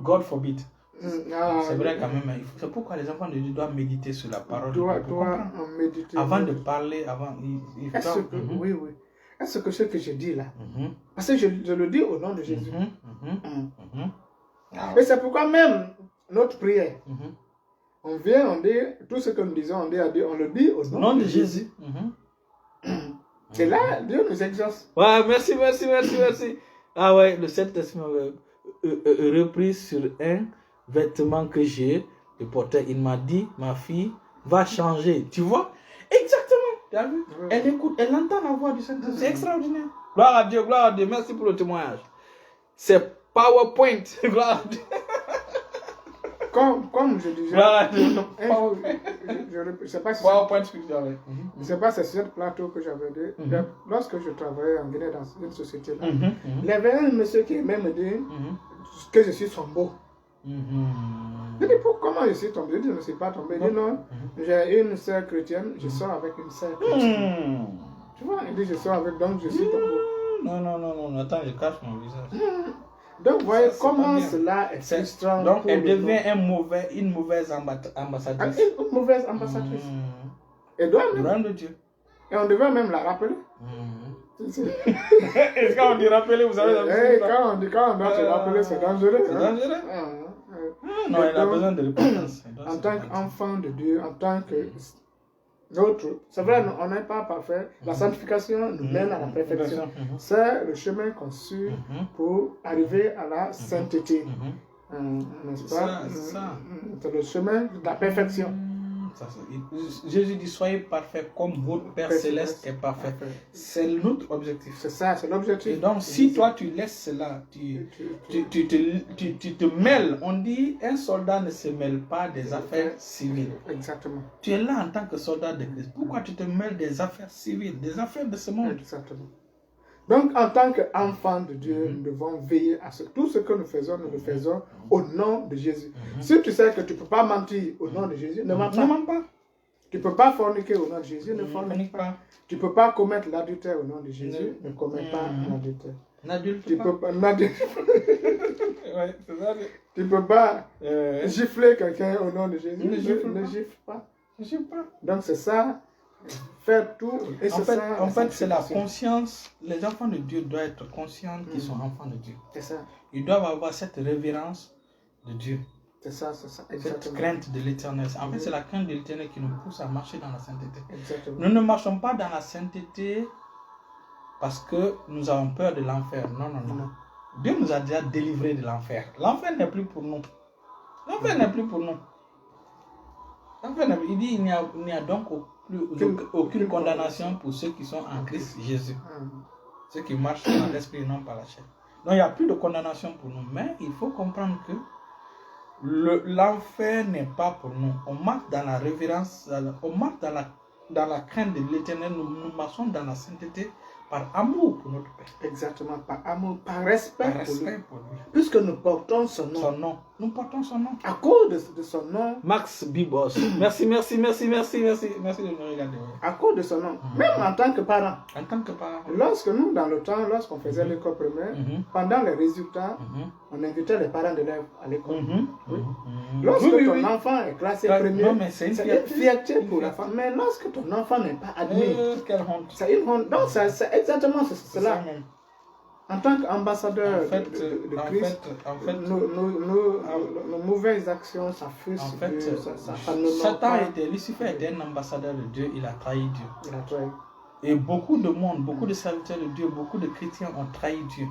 S1: God forbid. C'est vrai quand même. C'est pourquoi les enfants de Dieu doivent méditer sur la parole.
S2: Doivent méditer.
S1: Avant de parler,
S2: oui. Est-ce que ce que je dis là, parce que je le dis au nom de Jésus. Et c'est pourquoi même notre prière, on vient, on dit, tout ce que nous disons, on le dit au nom de Jésus. Et là, Dieu nous exauce.
S1: Ouais, merci. Ah ouais, le Saint-Esprit m'a repris sur un vêtement que j'ai porté. Il m'a dit, ma fille va changer. Tu vois? Exactement. Tu as vu? Elle écoute, elle entend la voix du Saint-Esprit. C'est extraordinaire. Gloire à Dieu. Merci pour le témoignage. C'est PowerPoint. Gloire à Dieu.
S2: Comme je disais, je ne sais pas si c'est sur ce plateau que j'avais dit. Lorsque je travaillais en Guinée dans une société là, il y avait un monsieur qui aimait me dire que je suis son beau. Je dis, comment je suis tombé? Je dis, je ne suis pas tombé. Il dit, non, j'ai une sœur chrétienne, je sors avec une sœur chrétienne. Tu vois, il dit, je sors avec, donc je suis ton beau.
S1: Non, attends, je cache mon visage.
S2: Donc, vous voyez comment cela est frustrant.
S1: Donc, elle devient une mauvaise ambassadrice.
S2: Une mauvaise ambassadrice. Elle doit même.
S1: De Dieu.
S2: Et on devait même la rappeler.
S1: Et quand on dit rappeler, vous savez.
S2: Quand on doit se rappeler, c'est dangereux.
S1: C'est dangereux. Non, elle a besoin de repentance.
S2: En tant qu'enfant de Dieu, en tant que c'est vrai, on n'est pas parfait. La sanctification nous mène à la perfection. C'est le chemin qu'on suit pour arriver à la sainteté. N'est-ce pas? C'est le chemin de la perfection.
S1: Jésus dit, soyez parfaits comme votre Père céleste est parfait. C'est notre objectif.
S2: C'est ça, c'est l'objectif.
S1: Et donc, si toi tu laisses cela, tu te mêles. On dit, un soldat ne se mêle pas des affaires civiles.
S2: Exactement.
S1: Tu es là en tant que soldat de Christ. Pourquoi tu te mêles des affaires civiles, des affaires de ce monde?
S2: Exactement. Donc, en tant qu'enfants de Dieu, nous devons veiller à ce. Tout ce que nous faisons au nom de Jésus. Si tu sais que tu ne peux pas mentir au nom de Jésus, ne mens pas. Tu ne peux pas forniquer au nom de Jésus, ne fornique pas. Tu ne peux pas commettre l'adultère au nom de Jésus, ne commets pas l'adultère.
S1: N'adulte pas. Ouais, c'est ça.
S2: Tu ne peux pas gifler quelqu'un au nom de Jésus,
S1: Ne
S2: gifle pas.
S1: Je sais pas.
S2: Donc c'est ça, faire tout. Et
S1: En fait, c'est la conscience. Les enfants de Dieu doivent être conscients qu'ils sont enfants de Dieu.
S2: C'est ça.
S1: Ils doivent avoir cette révérence de Dieu.
S2: C'est ça,
S1: Cette crainte de l'éternel. En fait, c'est la crainte de l'éternel qui nous pousse à marcher dans la sainteté.
S2: Exactement.
S1: Nous ne marchons pas dans la sainteté parce que nous avons peur de l'enfer. Non, non, non. Dieu nous a déjà délivrés de l'enfer. L'enfer n'est plus pour nous. L'enfer n'est plus pour nous. Il dit il n'y a donc aucune condamnation pour ceux qui sont en Christ Jésus. Ceux qui marchent dans l'esprit et non par la chair. Donc il n'y a plus de condamnation pour nous. Mais il faut comprendre que l'enfer n'est pas pour nous. On marche dans la révérence, on marche dans la crainte de l'éternel. Nous marchons dans la sainteté par amour pour notre Père.
S2: Exactement, par amour, par respect,
S1: pour lui.
S2: Puisque nous portons son nom.
S1: Nous portons son nom.
S2: À cause de son nom.
S1: Max Bibos. Merci de nous regarder.
S2: À cause de son nom. Même en tant que parent.
S1: En tant que parent.
S2: Lorsque nous, dans le temps, lorsqu'on faisait l'école primaire, pendant les résultats, on invitait les parents d'élèves à l'école. Lorsque ton enfant est classé premier, c'est une fierté pour la femme. Mais lorsque ton enfant n'est pas admis, c'est une honte. Donc, c'est exactement cela. En tant qu'ambassadeur de Christ, nos mauvaises actions, ça frustre Dieu.
S1: Lucifer était un ambassadeur de Dieu, il a trahi Dieu.
S2: Il a trahi.
S1: Et beaucoup de monde, beaucoup de serviteurs de Dieu, beaucoup de chrétiens ont trahi Dieu.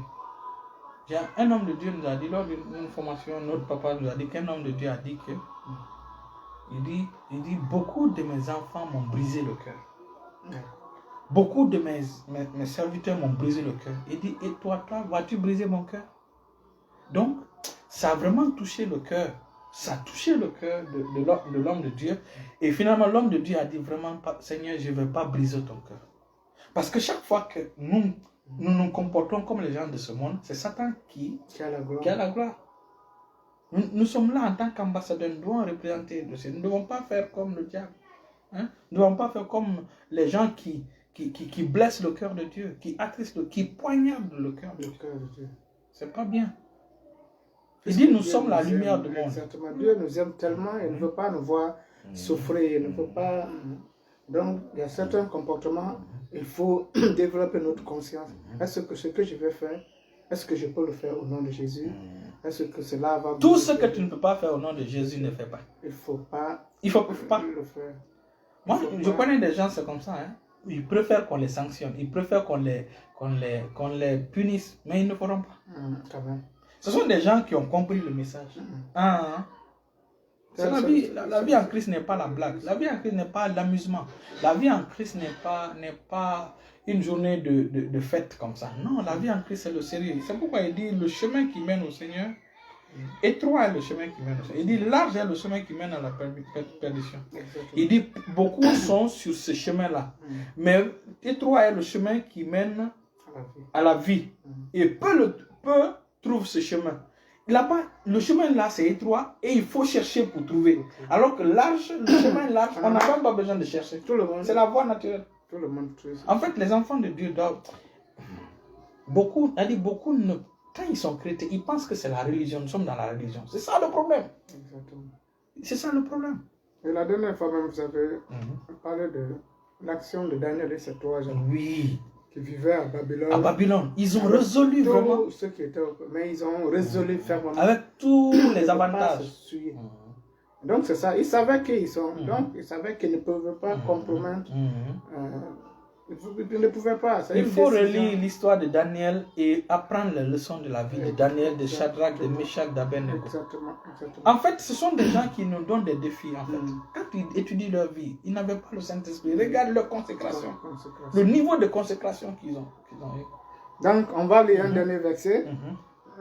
S1: Un homme de Dieu nous a dit, lors d'une formation, notre papa nous a dit qu'un homme de Dieu a dit que, il dit, beaucoup de mes enfants m'ont brisé le cœur. Beaucoup de mes serviteurs m'ont brisé le cœur. Il dit, et toi, vas-tu briser mon cœur? Donc, ça a vraiment touché le cœur. Ça a touché le cœur de l'homme de Dieu. Et finalement, l'homme de Dieu a dit vraiment, Seigneur, je ne vais pas briser ton cœur. Parce que chaque fois que nous nous comportons comme les gens de ce monde, c'est Satan qui a la gloire. Nous sommes là en tant qu'ambassadeurs, nous devons représenter le Seigneur. Nous ne devons pas faire comme le diable. Nous ne devons pas faire comme les gens qui blessent le cœur de Dieu, qui attristent, qui poignardent le cœur de Dieu. C'est pas bien. Il dit, nous sommes la lumière du monde.
S2: Exactement. Dieu nous aime tellement, il ne veut pas nous voir souffrir, il ne veut pas... Donc, il y a certains comportements, il faut développer notre conscience. Est-ce que ce que je vais faire, est-ce que je peux le faire au nom de Jésus? Est-ce que cela va...
S1: Tout ce que tu ne peux pas faire au nom de Jésus, ne fais pas.
S2: Il ne faut pas
S1: le faire. Moi, je connais des gens, c'est comme ça. Ils préfèrent qu'on les sanctionne, ils préfèrent qu'on les punisse, mais ils ne feront pas.
S2: Quand même.
S1: Ce sont des gens qui ont compris le message. La vie en Christ n'est pas la blague. La vie en Christ n'est pas l'amusement. La vie en Christ n'est pas une journée de fête comme ça. Non, la vie en Christ, c'est le sérieux. C'est pourquoi il dit le chemin qui mène au Seigneur, étroit est le chemin qui mène au Seigneur. Il dit large est le chemin qui mène à la perdition. Il dit beaucoup sont sur ce chemin-là. Mais étroit est le chemin qui mène à la vie. Et peu trouvent ce chemin. Là-bas, le chemin là, c'est étroit et il faut chercher pour trouver. Alors que large, le chemin large, on n'a même pas besoin de chercher. C'est la voie naturelle.
S2: Tout le monde trouve.
S1: En fait, les enfants de Dieu doivent... Beaucoup, quand ils sont chrétiens, ils pensent que c'est la religion. Nous sommes dans la religion. C'est ça le problème.
S2: Exactement.
S1: C'est ça le problème.
S2: Et la dernière fois même, vous avez parlé de l'action de Daniel et ses 3 gens.
S1: Oui.
S2: Qui vivaient à Babylone.
S1: À Babylone. Ils ont résolu vraiment.
S2: Ceux qui étaient, mais ils ont résolu fermement.
S1: Avec tous les avantages.
S2: Donc c'est ça. Ils savaient qui ils sont. Donc ils savaient qu'ils ne pouvaient pas compromettre. Ils ne pouvaient pas.
S1: Il faut relire l'histoire de Daniel et apprendre les leçons de la vie de Daniel, de Shadrach, de Meshach, d'Abednego.
S2: Exactement.
S1: En fait, ce sont des gens qui nous donnent des défis. En fait. Quand ils étudient leur vie, ils n'avaient pas le Saint-Esprit. Regarde leur consécration. Le niveau de consécration qu'ils ont eu.
S2: Donc, on va lire un dernier verset.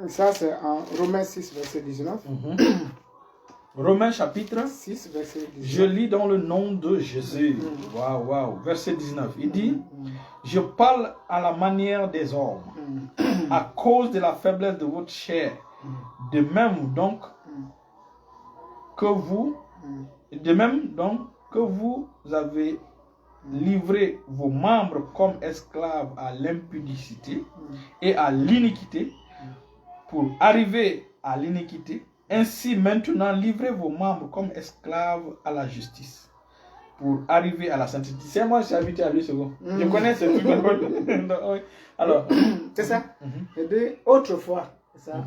S2: Ça, c'est en Romains 6, verset 19.
S1: Romains chapitre
S2: 6, verset 19.
S1: Je lis dans le nom de Jésus. Waouh. Verset 19. Il dit, je parle à la manière des hommes, à cause de la faiblesse de votre chair. De même donc que vous, de même donc que vous avez livré vos membres comme esclaves à l'impudicité et à l'iniquité pour arriver à l'iniquité. Ainsi maintenant livrez vos membres comme esclaves à la justice pour arriver à la sainteté. C'est moi, je suis habitué à lui second. Je connais ce truc. Alors,
S2: c'est ça. Et dit autrefois, c'est ça.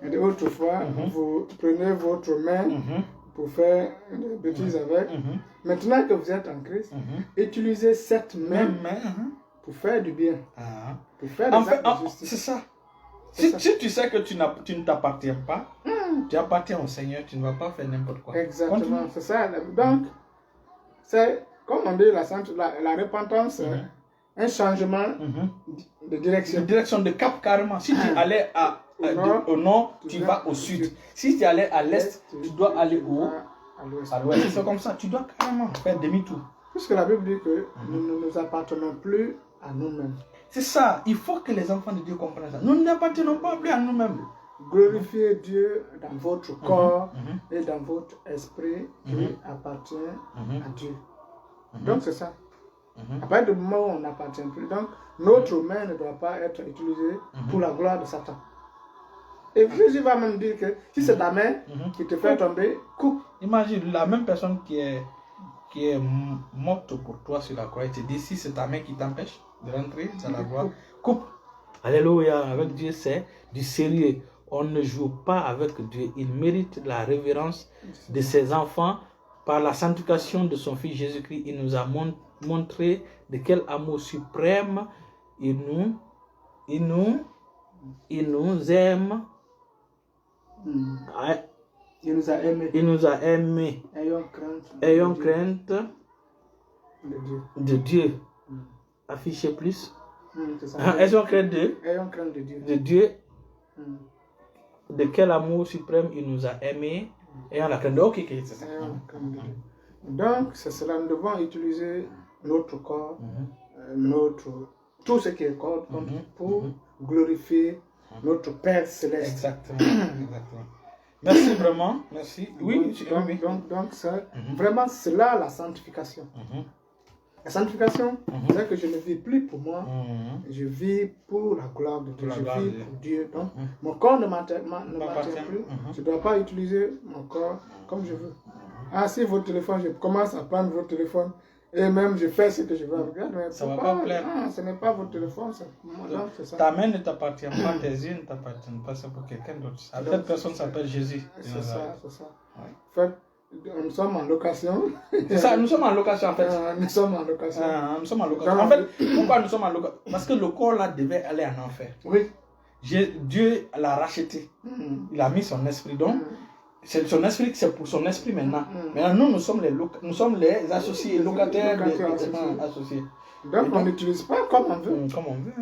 S2: Et dit autrefois, vous prenez votre main pour faire des bêtises avec. Maintenant que vous êtes en Christ, utilisez cette même main pour faire du bien. Pour faire des actes de justice.
S1: C'est ça. Si tu sais que tu ne t'appartiens pas, tu appartiens au Seigneur, tu ne vas pas faire n'importe quoi.
S2: Exactement, c'est ça. Donc, c'est comme on dit, la repentance, un changement de direction.
S1: De direction, de cap carrément. Si tu allais au nord, tu vas au sud. Si tu allais à l'est, tu dois aller à l'ouest. C'est comme ça, tu dois carrément faire demi-tour.
S2: Puisque la Bible dit que nous ne nous appartenons plus à nous-mêmes.
S1: C'est ça, il faut que les enfants de Dieu comprennent ça. Nous n'appartenons pas plus à nous-mêmes.
S2: Glorifiez Dieu dans votre corps et dans votre esprit qui appartient à Dieu. Donc c'est ça. À partir du moment où on n'appartient plus, donc notre main ne doit pas être utilisée pour la gloire de Satan. Et Jésus va même dire que si c'est ta main qui te fait tomber, coupe.
S1: Imagine la même personne qui est morte pour toi sur la croix, il te dit si c'est ta main qui t'empêche de rentrer dans la gloire, coupe. Alléluia, avec Dieu c'est du sérieux. On ne joue pas avec Dieu. Il mérite la révérence de ses enfants. Par la sanctification de son Fils Jésus-Christ, il nous a montré de quel amour suprême il nous aime.
S2: Il nous a aimés.
S1: Il nous a aimés. Ayons crainte de Dieu. Affichez plus. Ayons crainte de Dieu. De quel amour suprême il nous a aimés. Ayons la crainte de Dieu. Ok, c'est ça.
S2: Donc, c'est cela. Nous devons utiliser notre corps, tout ce qui est corps, pour glorifier notre Père Céleste.
S1: Exactement. Merci vraiment. Merci. Oui,
S2: donc c'est vraiment cela la sanctification. La sanctification, c'est que je ne vis plus pour moi, je vis pour la gloire de Dieu, je vis pour Dieu. Donc, mon corps ne m'appartient plus, je ne dois pas utiliser mon corps comme je veux. Ah, si votre téléphone, je commence à prendre votre téléphone et même je fais ce que je veux. Regarde, mais ça ne va pas plaire. Ce n'est pas votre téléphone, c'est ça.
S1: Ta main ne t'appartient pas, tes yeux ne t'appartiennent pas, c'est pour quelqu'un d'autre. Cette personne s'appelle Jésus.
S2: C'est ça. Ouais. En fait, nous sommes en location.
S1: C'est ça, nous sommes en location en fait.
S2: Nous sommes en location.
S1: En fait, pourquoi nous sommes en location? Parce que le corps là devait aller en enfer.
S2: Oui.
S1: Dieu l'a racheté. Il a mis son esprit. Donc, c'est son esprit, c'est pour son esprit maintenant. Maintenant, nous sommes les associés, locataires associés.
S2: Donc, on n'utilise pas comme on veut.
S1: Comme on veut.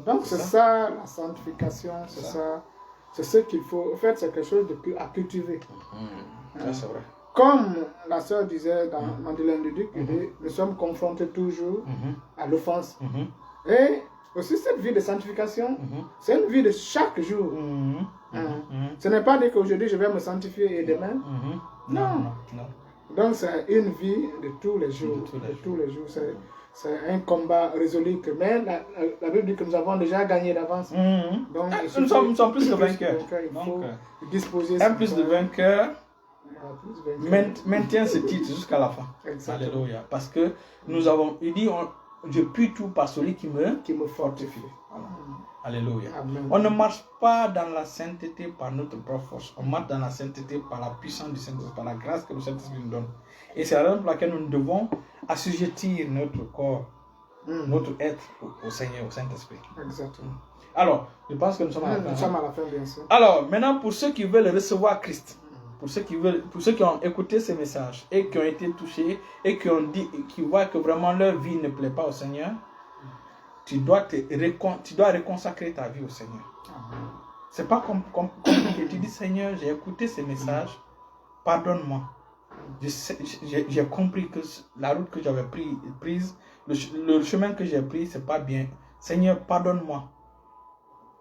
S2: Donc, c'est ça la sanctification, c'est ça. C'est ce qu'il faut. En fait, c'est quelque chose à cultiver.
S1: C'est vrai.
S2: Comme la sœur disait dans Madeleine Duduc, nous sommes confrontés toujours à l'offense. Et aussi, cette vie de sanctification, c'est une vie de chaque jour. Ce n'est pas dire qu'aujourd'hui je vais me sanctifier et demain. Non. Donc, c'est une vie de tous les jours. C'est un combat résolu que même la Bible dit que nous avons déjà gagné d'avance. Donc,
S1: nous sommes plus que vainqueurs.
S2: Il faut disposer.
S1: Un plus de vainqueurs maintient ce titre jusqu'à la fin.
S2: Exactement.
S1: Alléluia. Parce que nous avons, il dit, je puis tout par celui qui me fortifie. Alléluia.
S2: Amen.
S1: On ne marche pas dans la sainteté par notre propre force. On marche dans la sainteté par la puissance du Saint-Esprit, par la grâce que le Saint-Esprit nous donne. Et c'est la raison pour laquelle nous devons assujettir notre corps, notre être au Seigneur, au Saint-Esprit.
S2: Exactement.
S1: Alors, je pense que nous sommes à la fin.
S2: Nous sommes à la fin, bien sûr.
S1: Alors, maintenant, pour ceux qui veulent recevoir Christ, pour ceux qui ont écouté ces messages et qui ont été touchés et qui voient que vraiment leur vie ne plaît pas au Seigneur, tu dois reconsacrer ta vie au Seigneur. C'est pas compliqué. Tu dis, Seigneur, j'ai écouté ces messages, pardonne-moi. J'ai compris que la route que j'avais prise, le chemin que j'ai pris, c'est pas bien. Seigneur, pardonne-moi.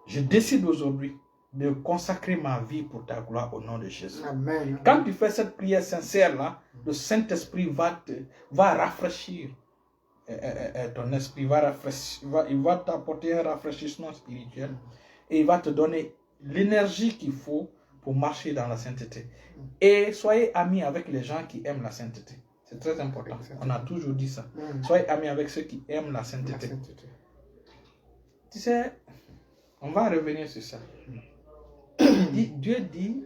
S1: Je décide aujourd'hui de consacrer ma vie pour ta gloire au nom de Jésus.
S2: Amen.
S1: Quand tu fais cette prière sincère là, le Saint-Esprit va rafraîchir ton esprit, il va t'apporter un rafraîchissement spirituel et il va te donner l'énergie qu'il faut pour marcher dans la sainteté. Et soyez amis avec les gens qui aiment la sainteté. C'est très important. On a toujours dit ça. Soyez amis avec ceux qui aiment la sainteté. Tu sais, on va revenir sur ça. Dieu dit,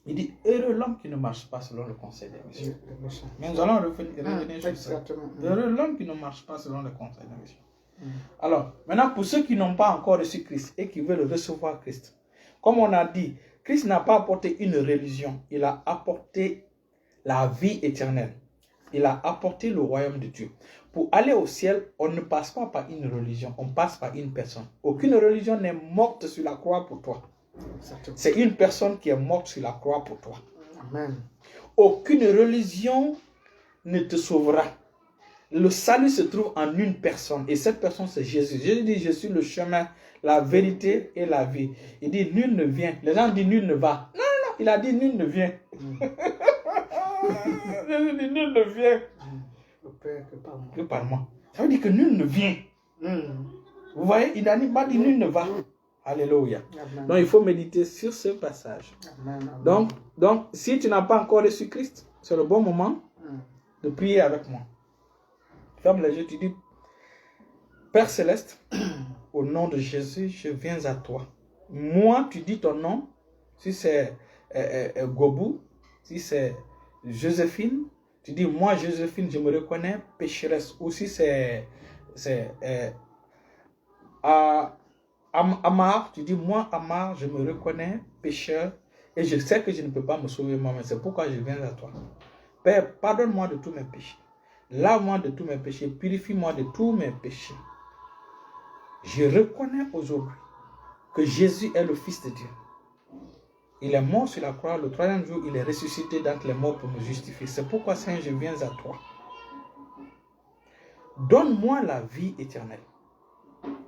S1: il dit, heureux l'homme qui ne marche pas selon le conseil des méchants. Mais nous allons revenir sur ça. Heureux l'homme qui ne marche pas selon le conseil des méchants. Alors, maintenant, pour ceux qui n'ont pas encore reçu Christ et qui veulent recevoir Christ, comme on a dit, Christ n'a pas apporté une religion, il a apporté la vie éternelle. Il a apporté le royaume de Dieu. Pour aller au ciel, on ne passe pas par une religion, on passe par une personne. Aucune religion n'est morte sur la croix pour toi. C'est une personne qui est morte sur la croix pour toi.
S2: Amen.
S1: Aucune religion ne te sauvera. Le salut se trouve en une personne et cette personne c'est Jésus. Jésus dit, je suis le chemin, la vérité et la vie. Il dit, nul ne vient. Les gens disent, nul ne va. Non, non, non, il a dit, nul ne vient. Jésus dit, nul ne vient. Que par moi. Ça veut dire que nul ne vient. Vous voyez, il n'a pas dit, nul ne va. Alléluia. Amen. Donc il faut méditer sur ce passage. Amen. Amen. Donc, si tu n'as pas encore reçu Christ, c'est le bon moment de prier avec moi. Ferme les yeux, tu dis, Père Céleste, au nom de Jésus, je viens à toi. Moi, tu dis ton nom, si c'est Gobou, si c'est Joséphine, tu dis, moi Joséphine, je me reconnais pécheresse. Ou si c'est Amar, tu dis, moi Amar, je me reconnais pécheur et je sais que je ne peux pas me sauver moi-même. C'est pourquoi je viens à toi. Père, pardonne-moi de tous mes péchés. Lave-moi de tous mes péchés. Purifie-moi de tous mes péchés. Je reconnais aujourd'hui que Jésus est le Fils de Dieu. Il est mort sur la croix. Le troisième jour, il est ressuscité d'entre les morts pour me justifier. C'est pourquoi, Seigneur, je viens à toi. Donne-moi la vie éternelle.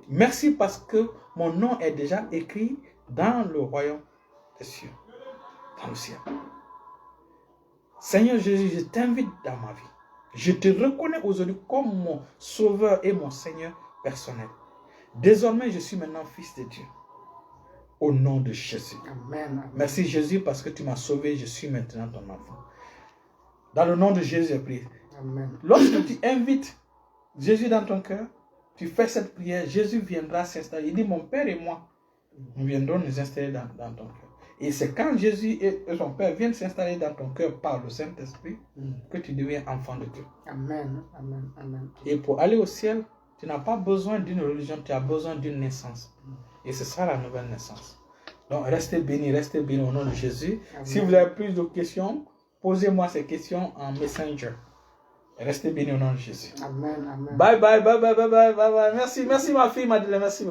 S1: Merci parce que mon nom est déjà écrit dans le royaume des cieux, dans le ciel. Seigneur Jésus, je t'invite dans ma vie. Je te reconnais aujourd'hui comme mon sauveur et mon Seigneur personnel. Désormais, je suis maintenant fils de Dieu. Au nom de Jésus. Amen. Merci Jésus parce que tu m'as sauvé, je suis maintenant ton enfant. Dans le nom de Jésus, je prie. Amen. Lorsque tu invites Jésus dans ton cœur, tu fais cette prière, Jésus viendra s'installer. Il dit, mon Père et moi, nous viendrons nous installer dans ton cœur. Et c'est quand Jésus et son Père viennent s'installer dans ton cœur par le Saint-Esprit que tu deviens enfant de Dieu. Amen. Amen. Amen. Et pour aller au ciel, tu n'as pas besoin d'une religion, tu as besoin d'une naissance. Et c'est ça la nouvelle naissance. Donc restez bénis au nom de Jésus. Amen. Si vous avez plus de questions, posez-moi ces questions en Messenger. Restez bénis au nom de Jésus. Amen. Amen. Bye bye. Merci ma fille Madeleine. Merci.